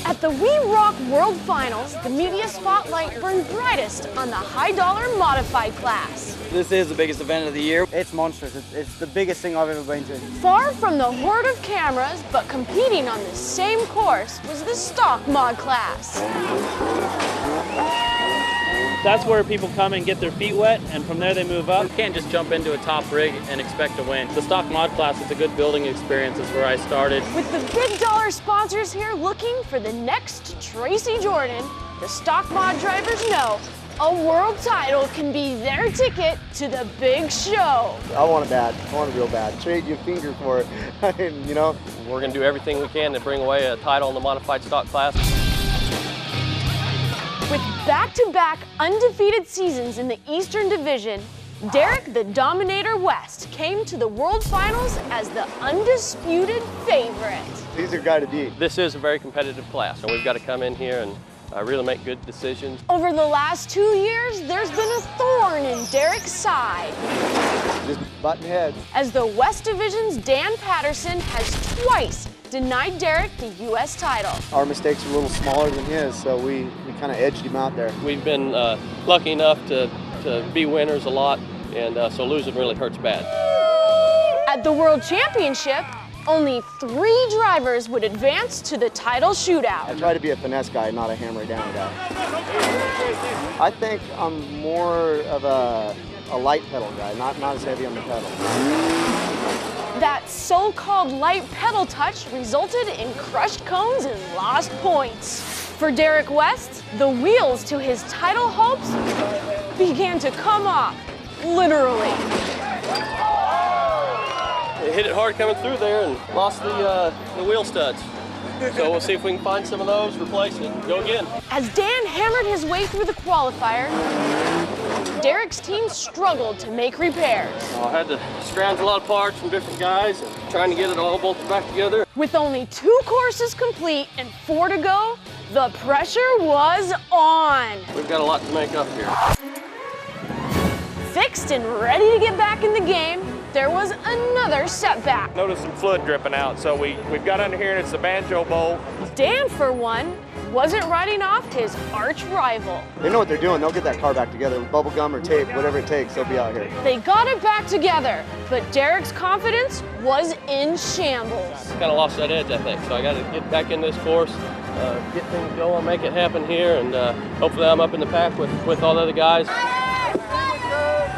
At the We Rock World Finals, the media spotlight burned brightest on the high-dollar modified class. This is the biggest event of the year. It's monstrous. It's the biggest thing I've ever been to. Far from the horde of cameras, but competing on the same course, was the stock mod class. That's where people come and get their feet wet, and from there they move up. You can't just jump into a top rig and expect to win. The stock mod class is a good building experience. It's where I started. With the big dollar sponsors here looking for the next Tracy Jordan, the stock mod drivers know a world title can be their ticket to the big show. I want it bad. I want it real bad. Trade your finger for it. I mean, you know. We're going to do everything we can to bring away a title in the modified stock class. With back-to-back undefeated seasons in the Eastern Division, Derek the Dominator West came to the World Finals as the undisputed favorite. He's your guy to beat. This is a very competitive class, and we've got to come in here and really make good decisions. Over the last 2 years, there's been a thorn in Derek's side. Just button heads. As the West Division's Dan Patterson has twice denied Derek the U.S. title. Our mistakes are a little smaller than his, so we kind of edged him out there. We've been lucky enough to be winners a lot, and so losing really hurts bad. At the World Championship, only 3 drivers would advance to the title shootout. I try to be a finesse guy, not a hammer down guy. I think I'm more of a light pedal guy, not as heavy on the pedal. That so-called light pedal touch resulted in crushed cones and lost points. For Derek West, the wheels to his title hopes began to come off, literally. It hit it hard coming through there and lost the wheel studs. So we'll see if we can find some of those, replace it, and go again. As Dan hammered his way through the qualifier, Derek's team struggled to make repairs. I had to scrounge a lot of parts from different guys and trying to get it all bolted back together. With only 2 courses complete and 4 to go, the pressure was on. We've got a lot to make up here. Fixed and ready to get back in the game, there was another setback. Noticed some fluid dripping out, so we've got under here and it's the banjo bowl. Dan, for one, wasn't writing off his arch rival. They know what they're doing. They'll get that car back together with bubble gum or tape, whatever it takes, they'll be out here. They got it back together, but Derek's confidence was in shambles. Kind of lost that edge, I think, so I got to get back in this course, get things going, make it happen here, and hopefully I'm up in the pack with all the other guys.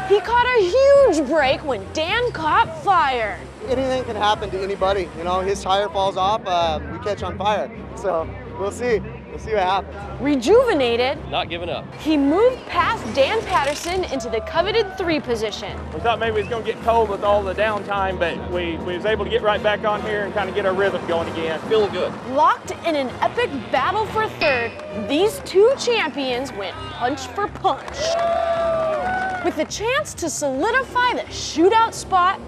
He caught a huge break when Dan caught fire. Anything can happen to anybody. You know, his tire falls off, we catch on fire. So we'll see. We'll see what happens. Rejuvenated, not giving up, he moved past Dan Patterson into the coveted 3 position. We thought maybe it was going to get cold with all the downtime, but we was able to get right back on here and kind of get our rhythm going again. Feeling good. Locked in an epic battle for 3rd, these 2 champions went punch for punch. With the chance to solidify the shootout spot,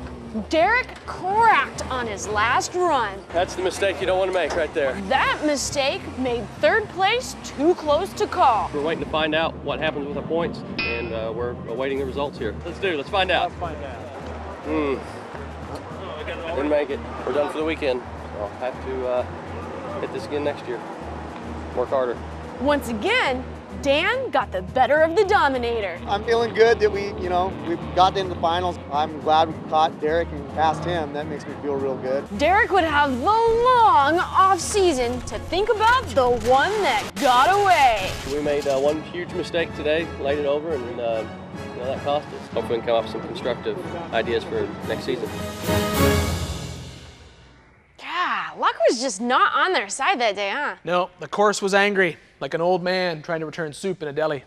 Derek cracked on his last run. That's the mistake you don't want to make right there. That mistake made third place too close to call. We're waiting to find out what happens with our points, and we're awaiting the results here. Let's find out. Didn't make it. We're done for the weekend. I'll have to hit this again next year. Work harder. Once again, Dan got the better of the Dominator. I'm feeling good that we got into the finals. I'm glad we caught Derek and passed him. That makes me feel real good. Derek would have the long off season to think about the one that got away. We made one huge mistake today, laid it over, and that cost us. Hopefully we can come up with some constructive ideas for next season. Yeah, luck was just not on their side that day, huh? No, the course was angry, like an old man trying to return soup in a deli.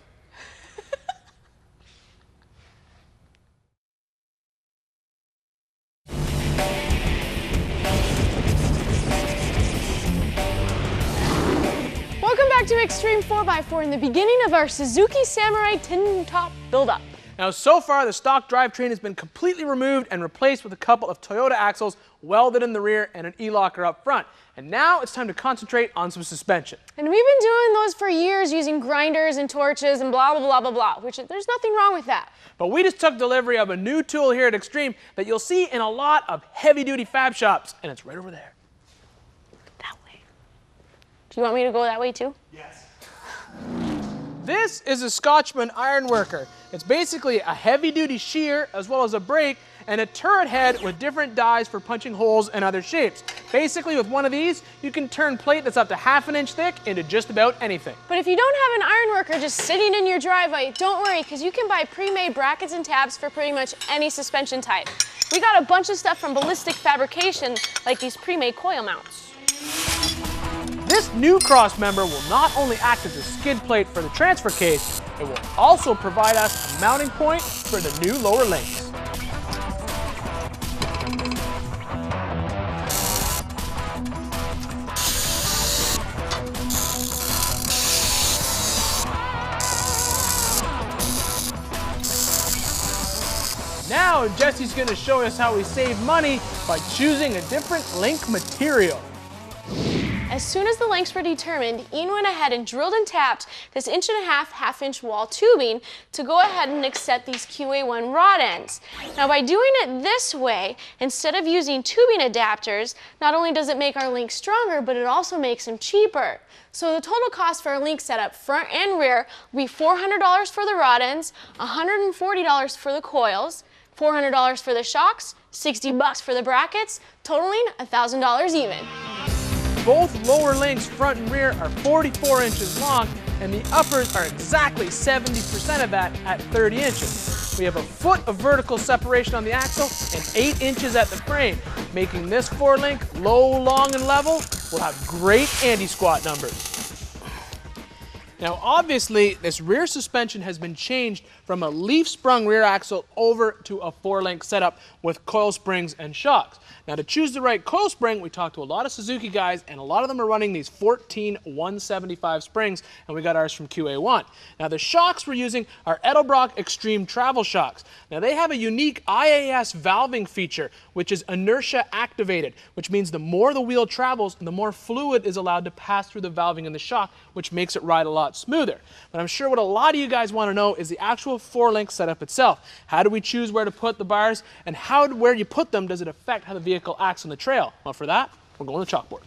Welcome back to Xtreme 4x4 in the beginning of our Suzuki Samurai tin top build-up. Now, so far, the stock drivetrain has been completely removed and replaced with a couple of Toyota axles welded in the rear and an E-locker up front. And now it's time to concentrate on some suspension. And we've been doing those for years using grinders and torches and blah, blah, blah, blah, blah, which there's nothing wrong with that. But we just took delivery of a new tool here at Xtreme that you'll see in a lot of heavy-duty fab shops, and it's right over there. That way. Do you want me to go that way too? Yes. This is a Scotchman ironworker. It's basically a heavy-duty shear as well as a brake and a turret head with different dies for punching holes and other shapes. Basically, with one of these, you can turn plate that's up to ½ an inch thick into just about anything. But if you don't have an ironworker just sitting in your driveway, don't worry, because you can buy pre-made brackets and tabs for pretty much any suspension type. We got a bunch of stuff from Ballistic Fabrication, like these pre-made coil mounts. This new cross member will not only act as a skid plate for the transfer case, it will also provide us a mounting point for the new lower links. Now Jesse's going to show us how we save money by choosing a different link material. As soon as the lengths were determined, Ian went ahead and drilled and tapped this 1.5 inch half-inch wall tubing to go ahead and accept these QA1 rod ends. Now by doing it this way, instead of using tubing adapters, not only does it make our link stronger, but it also makes them cheaper. So the total cost for our link setup, front and rear, will be $400 for the rod ends, $140 for the coils, $400 for the shocks, $60 for the brackets, totaling $1,000 even. Both lower links, front and rear, are 44 inches long, and the uppers are exactly 70% of that at 30 inches. We have a foot of vertical separation on the axle and 8 inches at the frame, making this 4-link low, long, and level will have great anti-squat numbers. Now obviously, this rear suspension has been changed from a leaf-sprung rear axle over to a 4-link setup with coil springs and shocks. Now to choose the right coil spring, we talked to a lot of Suzuki guys, and a lot of them are running these 14 175 springs, and we got ours from QA1. Now the shocks we're using are Edelbrock Xtreme travel shocks. Now they have a unique IAS valving feature, which is inertia activated, which means the more the wheel travels, the more fluid is allowed to pass through the valving in the shock, which makes it ride a lot smoother. But I'm sure what a lot of you guys want to know is the actual 4-link setup itself. How do we choose where to put the bars, and where you put them, does it affect how the vehicle acts on the trail? Well, for that, we're going to the chalkboard.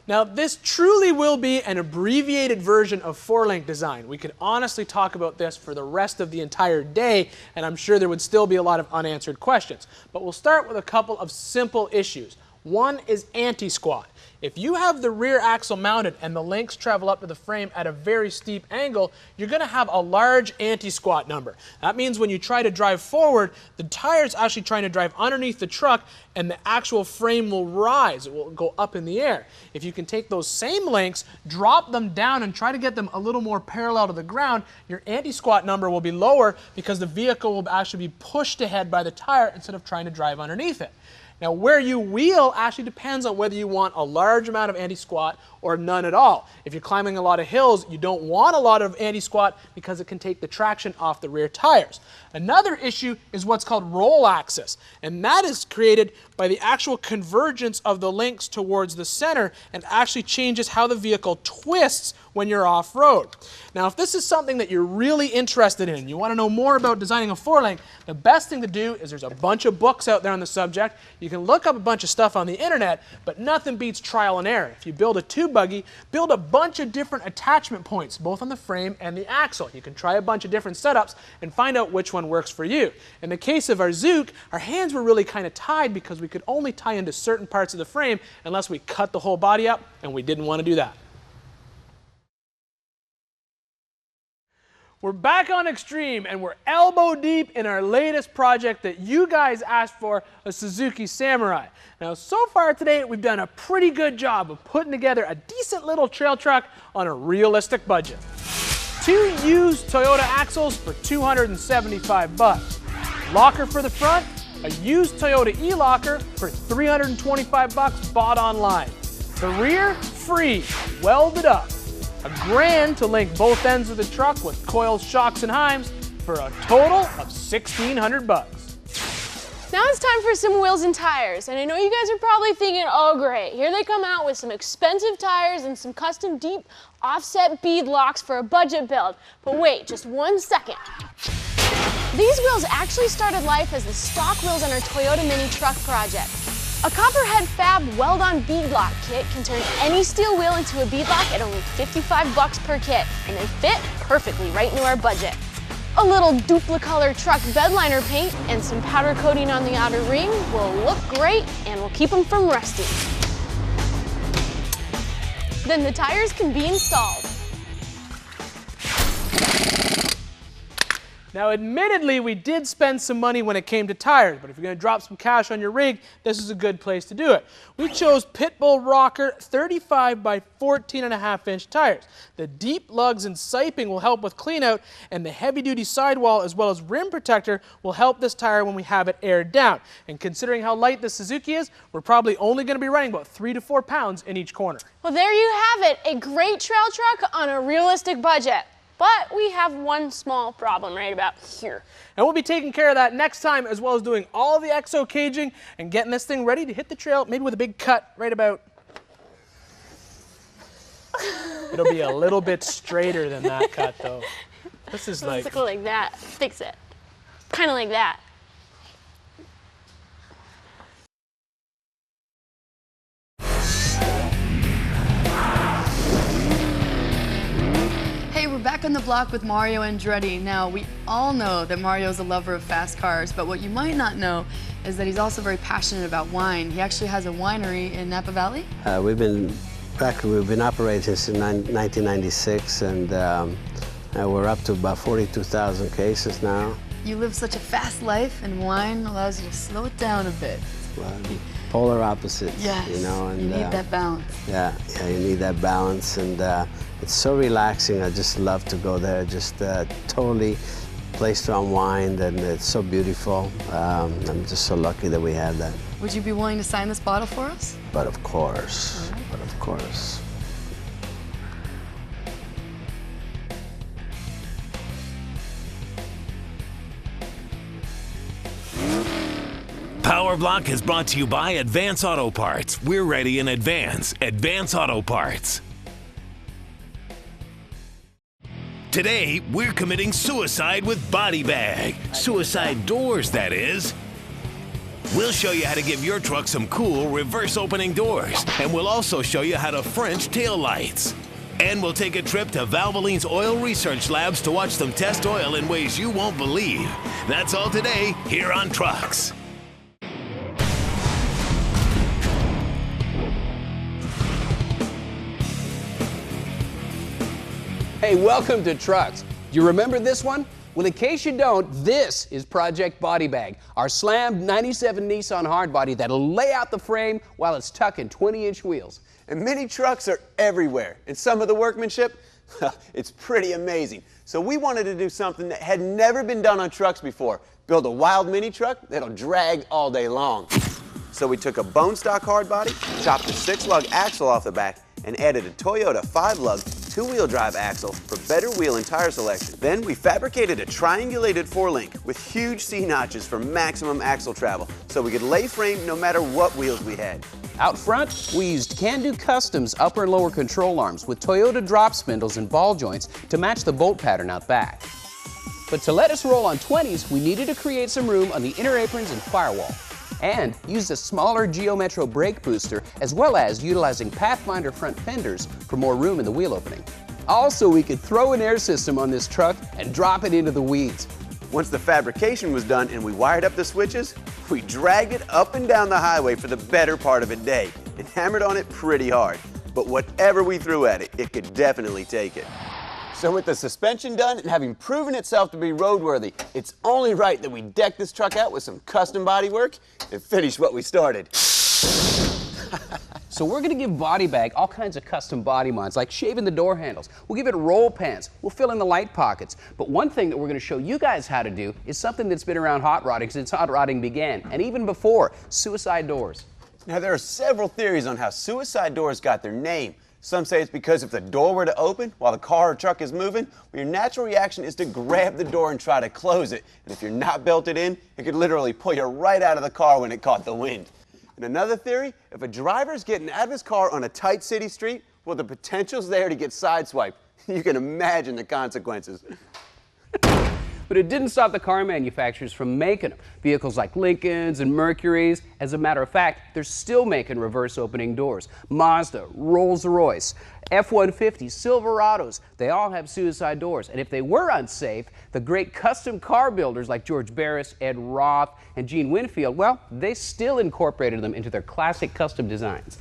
Now, this truly will be an abbreviated version of 4-link design. We could honestly talk about this for the rest of the entire day, and I'm sure there would still be a lot of unanswered questions. But we'll start with a couple of simple issues. One is anti-squat. If you have the rear axle mounted and the links travel up to the frame at a very steep angle, you're going to have a large anti-squat number. That means when you try to drive forward, the tire's actually trying to drive underneath the truck and the actual frame will rise. It will go up in the air. If you can take those same links, drop them down and try to get them a little more parallel to the ground, your anti-squat number will be lower because the vehicle will actually be pushed ahead by the tire instead of trying to drive underneath it. Now, where you wheel actually depends on whether you want a large amount of anti-squat or none at all. If you're climbing a lot of hills, you don't want a lot of anti-squat because it can take the traction off the rear tires. Another issue is what's called roll axis, and that is created by the actual convergence of the links towards the center and actually changes how the vehicle twists when you're off-road. Now, if this is something that you're really interested in, you want to know more about designing a four-link, the best thing to do is there's a bunch of books out there on the subject. You can look up a bunch of stuff on the internet, but nothing beats trial and error. If you build a tube buggy, build a bunch of different attachment points, both on the frame and the axle. You can try a bunch of different setups and find out which one works for you. In the case of our Zook, our hands were really kind of tied because we could only tie into certain parts of the frame unless we cut the whole body up, and we didn't want to do that. We're back on Xtreme, and we're elbow deep in our latest project that you guys asked for, a Suzuki Samurai. Now, so far today, we've done a pretty good job of putting together a decent little trail truck on a realistic budget. 2 used Toyota axles for $275. Locker for the front, a used Toyota e-locker for $325 bought online. The rear, free, welded up. $1,000 to link both ends of the truck with coils, shocks, and heims for a total of $1,600. Now it's time for some wheels and tires, and I know you guys are probably thinking, oh great, here they come out with some expensive tires and some custom deep offset bead locks for a budget build. But wait, just 1 second. These wheels actually started life as the stock wheels on our Toyota Mini truck project. A Copperhead Fab weld-on beadlock kit can turn any steel wheel into a beadlock at only $55 per kit, and they fit perfectly right into our budget. A little Duplicolor truck bedliner paint and some powder coating on the outer ring will look great and will keep them from rusting. Then the tires can be installed. Now, admittedly, we did spend some money when it came to tires, but if you're going to drop some cash on your rig, this is a good place to do it. We chose Pitbull Rocker 35 by 14.5-inch tires. The deep lugs and siping will help with cleanout, and the heavy-duty sidewall as well as rim protector will help this tire when we have it aired down. And considering how light the Suzuki is, we're probably only going to be running about 3 to 4 pounds in each corner. Well, there you have it, a great trail truck on a realistic budget. But we have one small problem right about here. And we'll be taking care of that next time, as well as doing all the exo caging and getting this thing ready to hit the trail, maybe with a big cut right about... It'll be a little bit straighter than that cut, though. This is like... Let's go like that. Fix it. Kind of like that. We're back on the block with Mario Andretti. Now, we all know that Mario's a lover of fast cars, but what you might not know is that he's also very passionate about wine. He actually has a winery in Napa Valley. We've been operating since 1996, and we're up to about 42,000 cases now. You live such a fast life, and wine allows you to slow it down a bit. Well, polar opposites, yes, you know. And, you need that balance. Yeah, you need that balance, and it's so relaxing. I just love to go there, just totally place to unwind, and it's so beautiful. I'm just so lucky that we have that. Would you be willing to sign this bottle for us? But of course, but of course. PowerBlock is brought to you by Advance Auto Parts. We're ready in advance. Advance Auto Parts. Today, we're committing suicide with Body Bag. Suicide doors, that is. We'll show you how to give your truck some cool reverse opening doors. And we'll also show you how to French tail lights. And we'll take a trip to Valvoline's oil research labs to watch them test oil in ways you won't believe. That's all today here on Trucks. Hey, welcome to Trucks. Do you remember this one? Well, in case you don't, this is Project Body Bag, our slammed 97 Nissan Hardbody that'll lay out the frame while it's tucking 20-inch wheels. And mini trucks are everywhere, and some of the workmanship, it's pretty amazing. So we wanted to do something that had never been done on trucks before. Build a wild mini truck that'll drag all day long. So we took a bone stock hard body, chopped a 6-lug axle off the back, and added a Toyota 5-lug 2-wheel drive axle for better wheel and tire selection. Then we fabricated a triangulated 4-link with huge C-notches for maximum axle travel, so we could lay frame no matter what wheels we had. Out front, we used Can-Do Customs upper and lower control arms with Toyota drop spindles and ball joints to match the bolt pattern out back. But to let us roll on 20s, we needed to create some room on the inner aprons and firewall, and used a smaller Geo Metro brake booster, as well as utilizing Pathfinder front fenders for more room in the wheel opening. Also, we could throw an air system on this truck and drop it into the weeds. Once the fabrication was done and we wired up the switches, we dragged it up and down the highway for the better part of a day and hammered on it pretty hard. But whatever we threw at it, it could definitely take it. So with the suspension done and having proven itself to be roadworthy, it's only right that we deck this truck out with some custom body work and finish what we started. So we're going to give Body Bag all kinds of custom body mods, like shaving the door handles. We'll give it roll pans. We'll fill in the light pockets. But one thing that we're going to show you guys how to do is something that's been around hot rodding since hot rodding began, and even before, suicide doors. Now there are several theories on how suicide doors got their name. Some say it's because if the door were to open while the car or truck is moving, your natural reaction is to grab the door and try to close it. And if you're not belted in, it could literally pull you right out of the car when it caught the wind. And another theory, if a driver's getting out of his car on a tight city street, well, the potential's there to get sideswiped. You can imagine the consequences. But it didn't stop the car manufacturers from making them. Vehicles like Lincolns and Mercurys, as a matter of fact, they're still making reverse opening doors. Mazda, Rolls-Royce, F-150, Silverados, they all have suicide doors. And if they were unsafe, the great custom car builders like George Barris, Ed Roth, and Gene Winfield, well, they still incorporated them into their classic custom designs.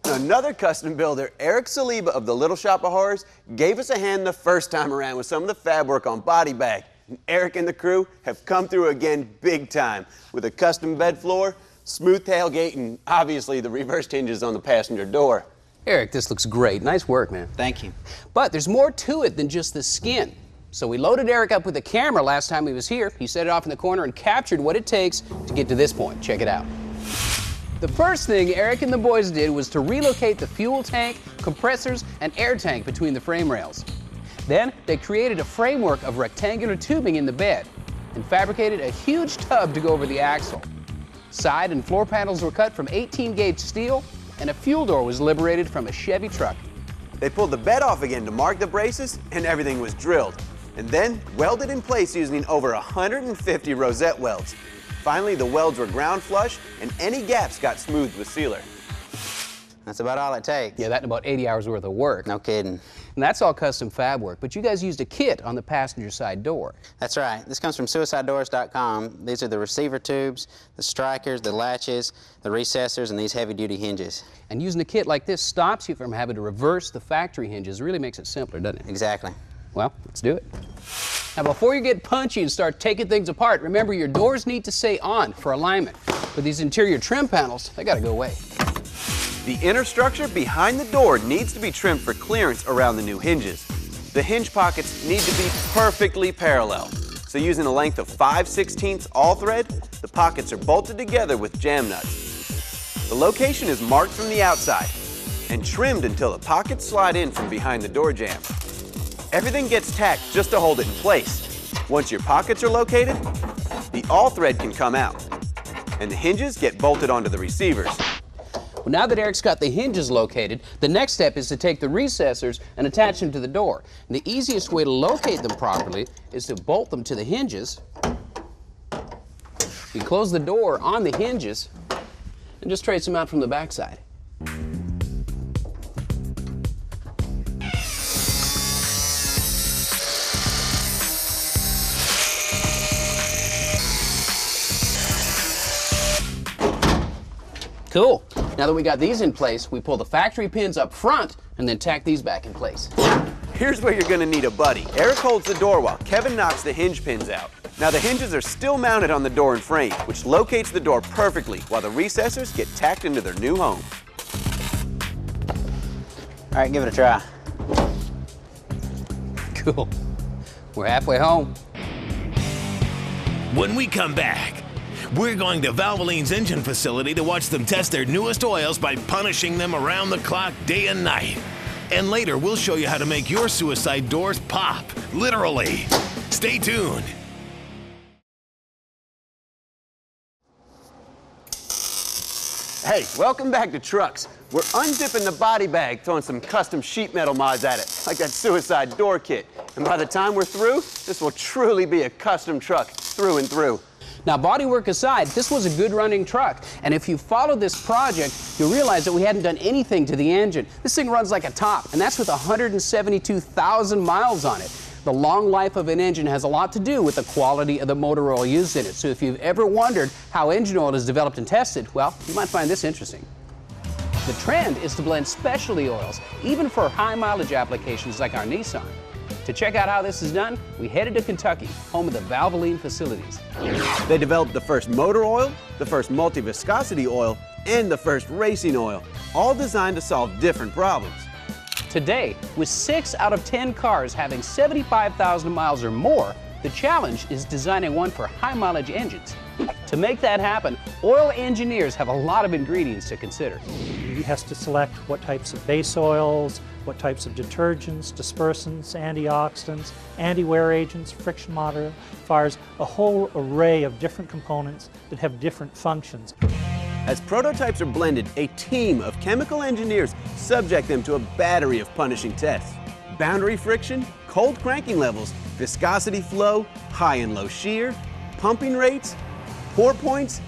Another custom builder, Eric Saliba of the Little Shop of Horrors, gave us a hand the first time around with some of the fab work on Body Bag. And Eric and the crew have come through again big time with a custom bed floor, smooth tailgate, and obviously the reversed hinges on the passenger door. Eric, this looks great. Nice work, man. Thank you. But there's more to it than just the skin. So we loaded Eric up with a camera last time he was here. He set it off in the corner and captured what it takes to get to this point. Check it out. The first thing Eric and the boys did was to relocate the fuel tank, compressors, and air tank between the frame rails. Then they created a framework of rectangular tubing in the bed and fabricated a huge tub to go over the axle. Side and floor panels were cut from 18-gauge steel, and a fuel door was liberated from a Chevy truck. They pulled the bed off again to mark the braces, and everything was drilled, and then welded in place using over 150 rosette welds. Finally, the welds were ground flush, and any gaps got smoothed with sealer. That's about all it takes. Yeah, that's about 80 hours worth of work. No kidding. And that's all custom fab work, but you guys used a kit on the passenger side door. That's right. This comes from suicidedoors.com. These are the receiver tubes, the strikers, the latches, the recessors, and these heavy-duty hinges. And using a kit like this stops you from having to reverse the factory hinges. It really makes it simpler, doesn't it? Exactly. Well, let's do it. Now, before you get punchy and start taking things apart, remember your doors need to stay on for alignment. But these interior trim panels, they gotta go away. The inner structure behind the door needs to be trimmed for clearance around the new hinges. The hinge pockets need to be perfectly parallel. So using a length of 5/16 all thread, the pockets are bolted together with jam nuts. The location is marked from the outside and trimmed until the pockets slide in from behind the door jamb. Everything gets tacked just to hold it in place. Once your pockets are located, the all thread can come out, and the hinges get bolted onto the receivers. Well, now that Eric's got the hinges located, the next step is to take the recessors and attach them to the door. And the easiest way to locate them properly is to bolt them to the hinges. You close the door on the hinges and just trace them out from the backside. Cool. Now that we got these in place, we pull the factory pins up front and then tack these back in place. Here's where you're gonna need a buddy. Eric holds the door while Kevin knocks the hinge pins out. Now the hinges are still mounted on the door and frame, which locates the door perfectly while the recessors get tacked into their new home. All right, give it a try. Cool. We're halfway home. When we come back, We're going to Valvoline's engine facility to watch them test their newest oils by punishing them around the clock, day and night. And later, we'll show you how to make your suicide doors pop, literally. Stay tuned. Hey, welcome back to Trucks. We're unzipping the body bag, throwing some custom sheet metal mods at it, like that suicide door kit. And by the time we're through, this will truly be a custom truck through and through. Now, bodywork aside, this was a good running truck. And if you follow this project, you'll realize that we hadn't done anything to the engine. This thing runs like a top, and that's with 172,000 miles on it. The long life of an engine has a lot to do with the quality of the motor oil used in it. So if you've ever wondered how engine oil is developed and tested, well, you might find this interesting. The trend is to blend specialty oils, even for high mileage applications like our Nissan. To check out how this is done, we headed to Kentucky, home of the Valvoline facilities. They developed the first motor oil, the first multi-viscosity oil, and the first racing oil, all designed to solve different problems. Today, with 6 out of 10 cars having 75,000 miles or more, the challenge is designing one for high mileage engines. To make that happen, oil engineers have a lot of ingredients to consider. He has to select what types of base oils, what types of detergents, dispersants, antioxidants, anti-wear agents, friction modifiers, a whole array of different components that have different functions. As prototypes are blended, a team of chemical engineers subject them to a battery of punishing tests. Boundary friction, cold cranking levels, viscosity flow, high and low shear, pumping rates, pour points,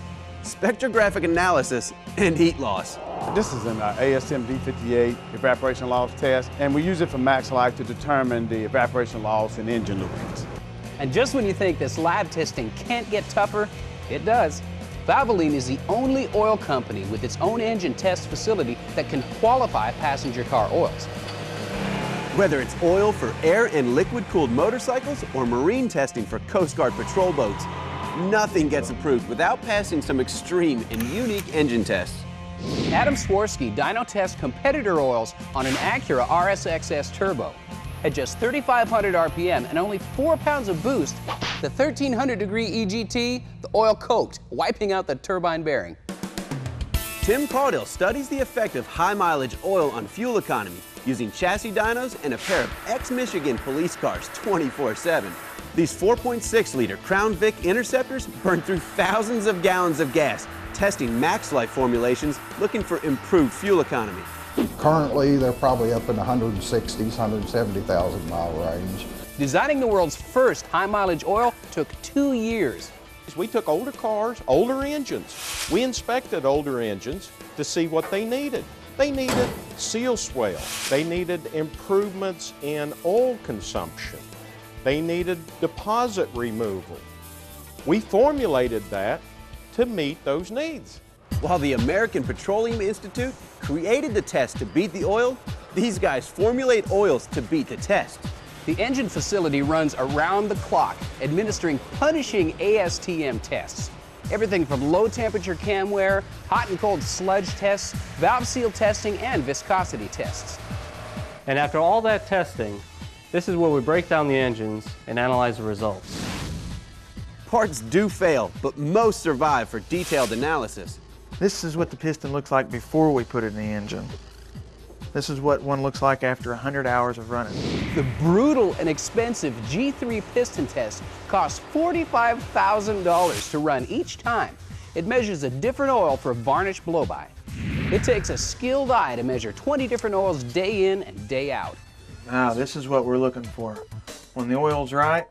spectrographic analysis, and heat loss. This is an ASM D58 evaporation loss test, and we use it for max life to determine the evaporation loss in engine lubricants. And just when you think this lab testing can't get tougher, it does. Valvoline is the only oil company with its own engine test facility that can qualify passenger car oils. Whether it's oil for air and liquid-cooled motorcycles or marine testing for Coast Guard patrol boats, nothing gets approved without passing some extreme and unique engine tests. Adam Swarsky dyno tests competitor oils on an Acura RSXS Turbo. At just 3,500 RPM and only 4 pounds of boost, the 1,300-degree EGT, the oil coked, wiping out the turbine bearing. Tim Caudill studies the effect of high-mileage oil on fuel economy using chassis dynos and a pair of ex-Michigan police cars 24/7. These 4.6-liter Crown Vic Interceptors burn through thousands of gallons of gas, testing max life formulations looking for improved fuel economy. Currently, they're probably up in the 160,000, 170,000 mile range. Designing the world's first high-mileage oil took 2 years. We took older cars, older engines. We inspected older engines to see what they needed. They needed seal swell. They needed improvements in oil consumption. They needed deposit removal. We formulated that to meet those needs. While the American Petroleum Institute created the test to beat the oil, these guys formulate oils to beat the test. The engine facility runs around the clock, administering punishing ASTM tests. Everything from low temperature cam wear, hot and cold sludge tests, valve seal testing, and viscosity tests. And after all that testing, this is where we break down the engines and analyze the results. Parts do fail, but most survive for detailed analysis. This is what the piston looks like before we put it in the engine. This is what one looks like after 100 hours of running. The brutal and expensive G3 piston test costs $45,000 to run each time. It measures a different oil for varnish blow-by. It takes a skilled eye to measure 20 different oils day in and day out. Now, this is what we're looking for. When the oil's right,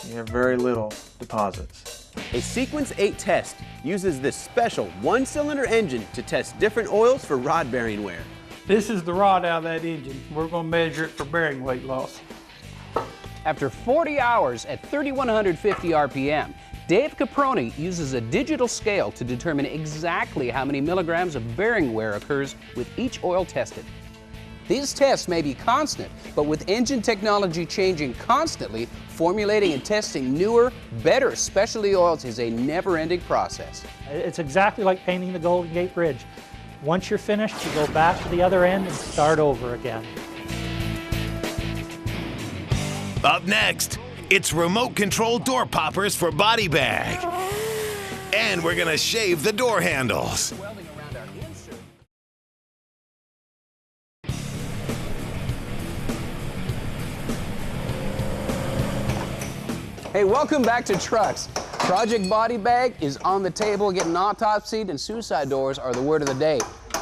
you have very little deposits. A Sequence 8 test uses this special one-cylinder engine to test different oils for rod bearing wear. This is the rod out of that engine. We're going to measure it for bearing weight loss. After 40 hours at 3,150 RPM, Dave Caproni uses a digital scale to determine exactly how many milligrams of bearing wear occurs with each oil tested. These tests may be constant, but with engine technology changing constantly, formulating and testing newer, better specialty oils is a never-ending process. It's exactly like painting the Golden Gate Bridge. Once you're finished, you go back to the other end and start over again. Up next, it's remote control door poppers for body bag. And we're gonna shave the door handles. Hey, welcome back to Trucks. Project Body Bag is on the table, getting autopsied, and suicide doors are the word of the day.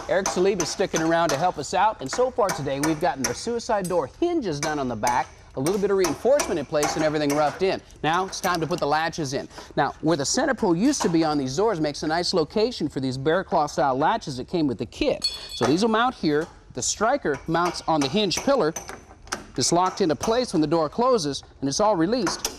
Eric Salib is sticking around to help us out, and so far today we've gotten the suicide door hinges done on the back, a little bit of reinforcement in place, and everything roughed in. Now it's time to put the latches in. Now, where the center pull used to be on these doors makes a nice location for these bear claw style latches that came with the kit. So these will mount here. The striker mounts on the hinge pillar. It's locked into place when the door closes, and it's all released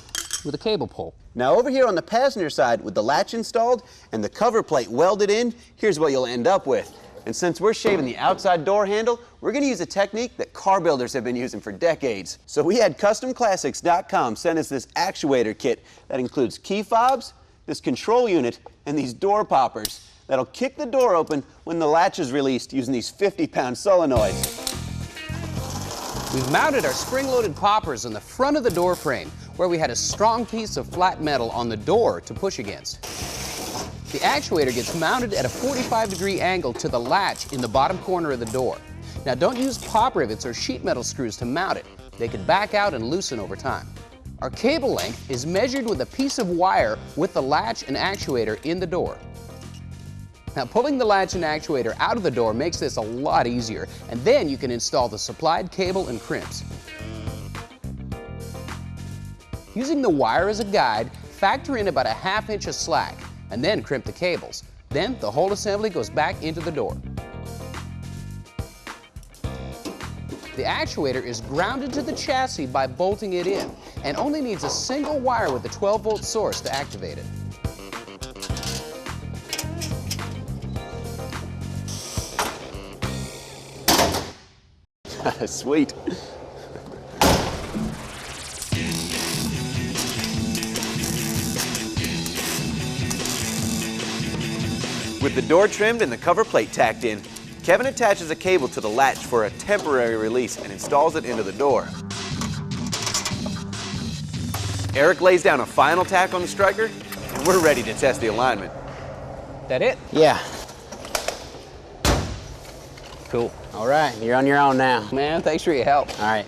with a cable pull. Now over here on the passenger side, with the latch installed and the cover plate welded in, here's what you'll end up with. And since we're shaving the outside door handle, we're going to use a technique that car builders have been using for decades. So we had CustomClassics.com send us this actuator kit that includes key fobs, this control unit, and these door poppers that'll kick the door open when the latch is released using these 50-pound solenoids. We've mounted our spring-loaded poppers on the front of the door frame, where we had a strong piece of flat metal on the door to push against. The actuator gets mounted at a 45-degree angle to the latch in the bottom corner of the door. Now, don't use pop rivets or sheet metal screws to mount it. They can back out and loosen over time. Our cable length is measured with a piece of wire with the latch and actuator in the door. Now, pulling the latch and actuator out of the door makes this a lot easier, and then you can install the supplied cable and crimps. Using the wire as a guide, factor in about a ½ inch of slack, and then crimp the cables. Then the whole assembly goes back into the door. The actuator is grounded to the chassis by bolting it in, and only needs a single wire with a 12-volt source to activate it. Sweet. With the door trimmed and the cover plate tacked in, Kevin attaches a cable to the latch for a temporary release and installs it into the door. Eric lays down a final tack on the striker, and we're ready to test the alignment. That it? Yeah. Cool. All right, you're on your own now. Man, thanks for your help. All right.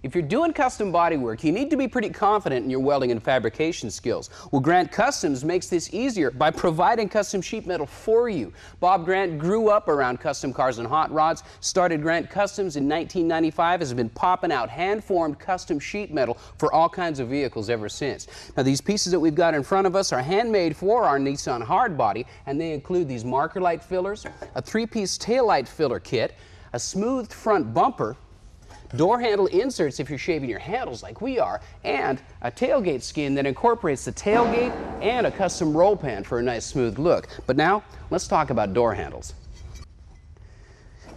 If you're doing custom body work, you need to be pretty confident in your welding and fabrication skills. Well, Grant Customs makes this easier by providing custom sheet metal for you. Bob Grant grew up around custom cars and hot rods, started Grant Customs in 1995, has been popping out hand-formed custom sheet metal for all kinds of vehicles ever since. Now, these pieces that we've got in front of us are handmade for our Nissan Hardbody, and they include these marker light fillers, a 3-piece taillight filler kit, a smoothed front bumper, door handle inserts if you're shaving your handles like we are, and a tailgate skin that incorporates the tailgate and a custom roll pan for a nice smooth look. But now, let's talk about door handles.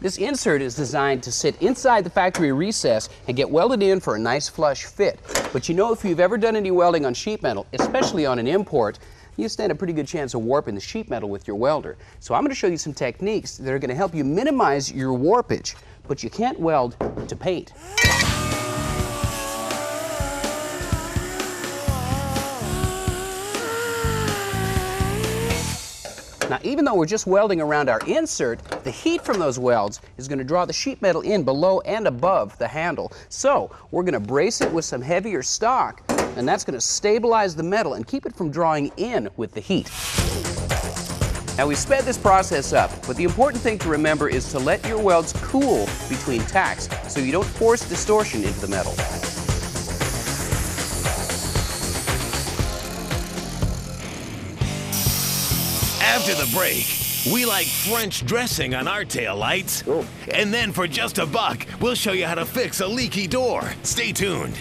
This insert is designed to sit inside the factory recess and get welded in for a nice flush fit. But you know, if you've ever done any welding on sheet metal, especially on an import, you stand a pretty good chance of warping the sheet metal with your welder. So I'm going to show you some techniques that are going to help you minimize your warpage, but you can't weld to paint. Now, even though we're just welding around our insert, the heat from those welds is going to draw the sheet metal in below and above the handle. So we're going to brace it with some heavier stock, and that's going to stabilize the metal and keep it from drawing in with the heat. Now, we sped this process up, but the important thing to remember is to let your welds cool between tacks so you don't force distortion into the metal. After the break, we like French dressing on our taillights. Cool. And then for just $1, we'll show you how to fix a leaky door. Stay tuned.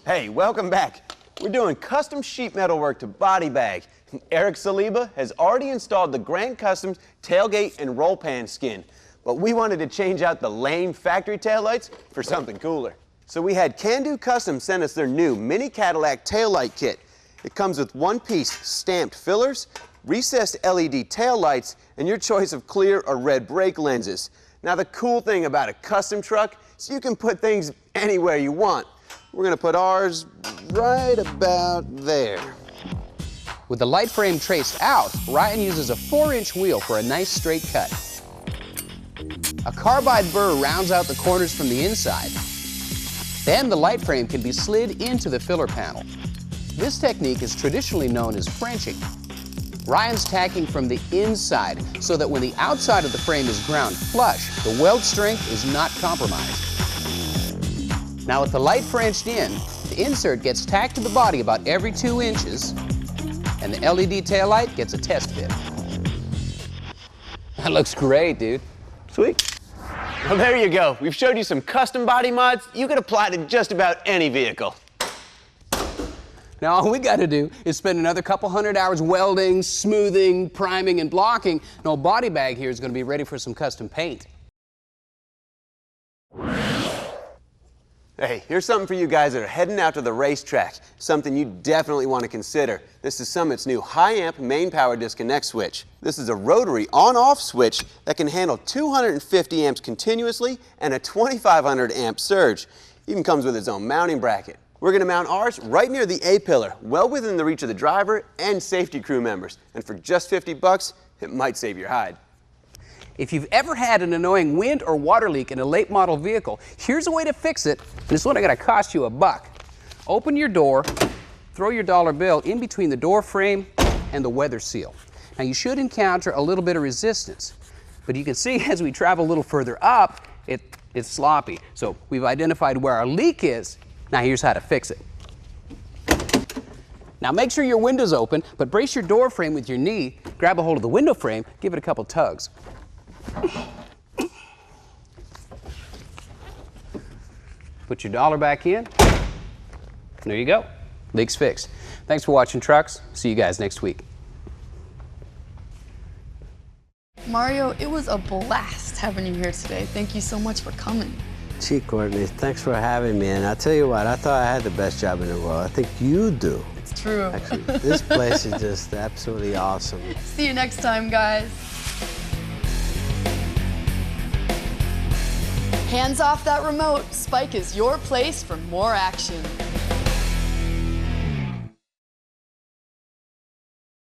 Hey, welcome back. We're doing custom sheet metal work to body bag. Eric Saliba has already installed the Grant Customs tailgate and roll pan skin, but we wanted to change out the lame factory taillights for something cooler. So we had Can Do Custom send us their new mini Cadillac taillight kit. It comes with one-piece stamped fillers, recessed LED taillights, and your choice of clear or red brake lenses. Now the cool thing about a custom truck is you can put things anywhere you want. We're going to put ours right about there. With the light frame traced out, Ryan uses a 4-inch wheel for a nice straight cut. A carbide burr rounds out the corners from the inside. Then the light frame can be slid into the filler panel. This technique is traditionally known as Frenching. Ryan's tacking from the inside so that when the outside of the frame is ground flush, the weld strength is not compromised. Now with the light Frenched in, the insert gets tacked to the body about every 2 inches, and the LED taillight gets a test fit. That looks great, dude. Sweet. Well, there you go. We've showed you some custom body mods you could apply to just about any vehicle. Now all we got to do is spend another couple hundred hours welding, smoothing, priming, and blocking, and old body bag here is going to be ready for some custom paint. Hey, here's something for you guys that are heading out to the racetrack. Something you definitely want to consider. This is Summit's new high-amp main power disconnect switch. This is a rotary on-off switch that can handle 250 amps continuously and a 2500 amp surge. Even comes with its own mounting bracket. We're going to mount ours right near the A-pillar, well within the reach of the driver and safety crew members. And for just 50 bucks, it might save your hide. If you've ever had an annoying wind or water leak in a late model vehicle, here's a way to fix it, and it's only going to cost you $1. Open your door, throw your dollar bill in between the door frame and the weather seal. Now you should encounter a little bit of resistance, but you can see as we travel a little further up, it's sloppy. So we've identified where our leak is. Now here's how to fix it. Now make sure your window's open, but brace your door frame with your knee, grab a hold of the window frame, give it a couple tugs. Put your dollar back in. There you go. Leak's fixed. Thanks for watching Trucks. See you guys next week. Mario, it was a blast having you here today. Thank you so much for coming. Gee, Courtney, thanks for having me. And I'll tell you what, I thought I had the best job in the world. I think you do. It's true. Actually, this place is just absolutely awesome. See you next time, guys. Hands off that remote. Spike is your place for more action.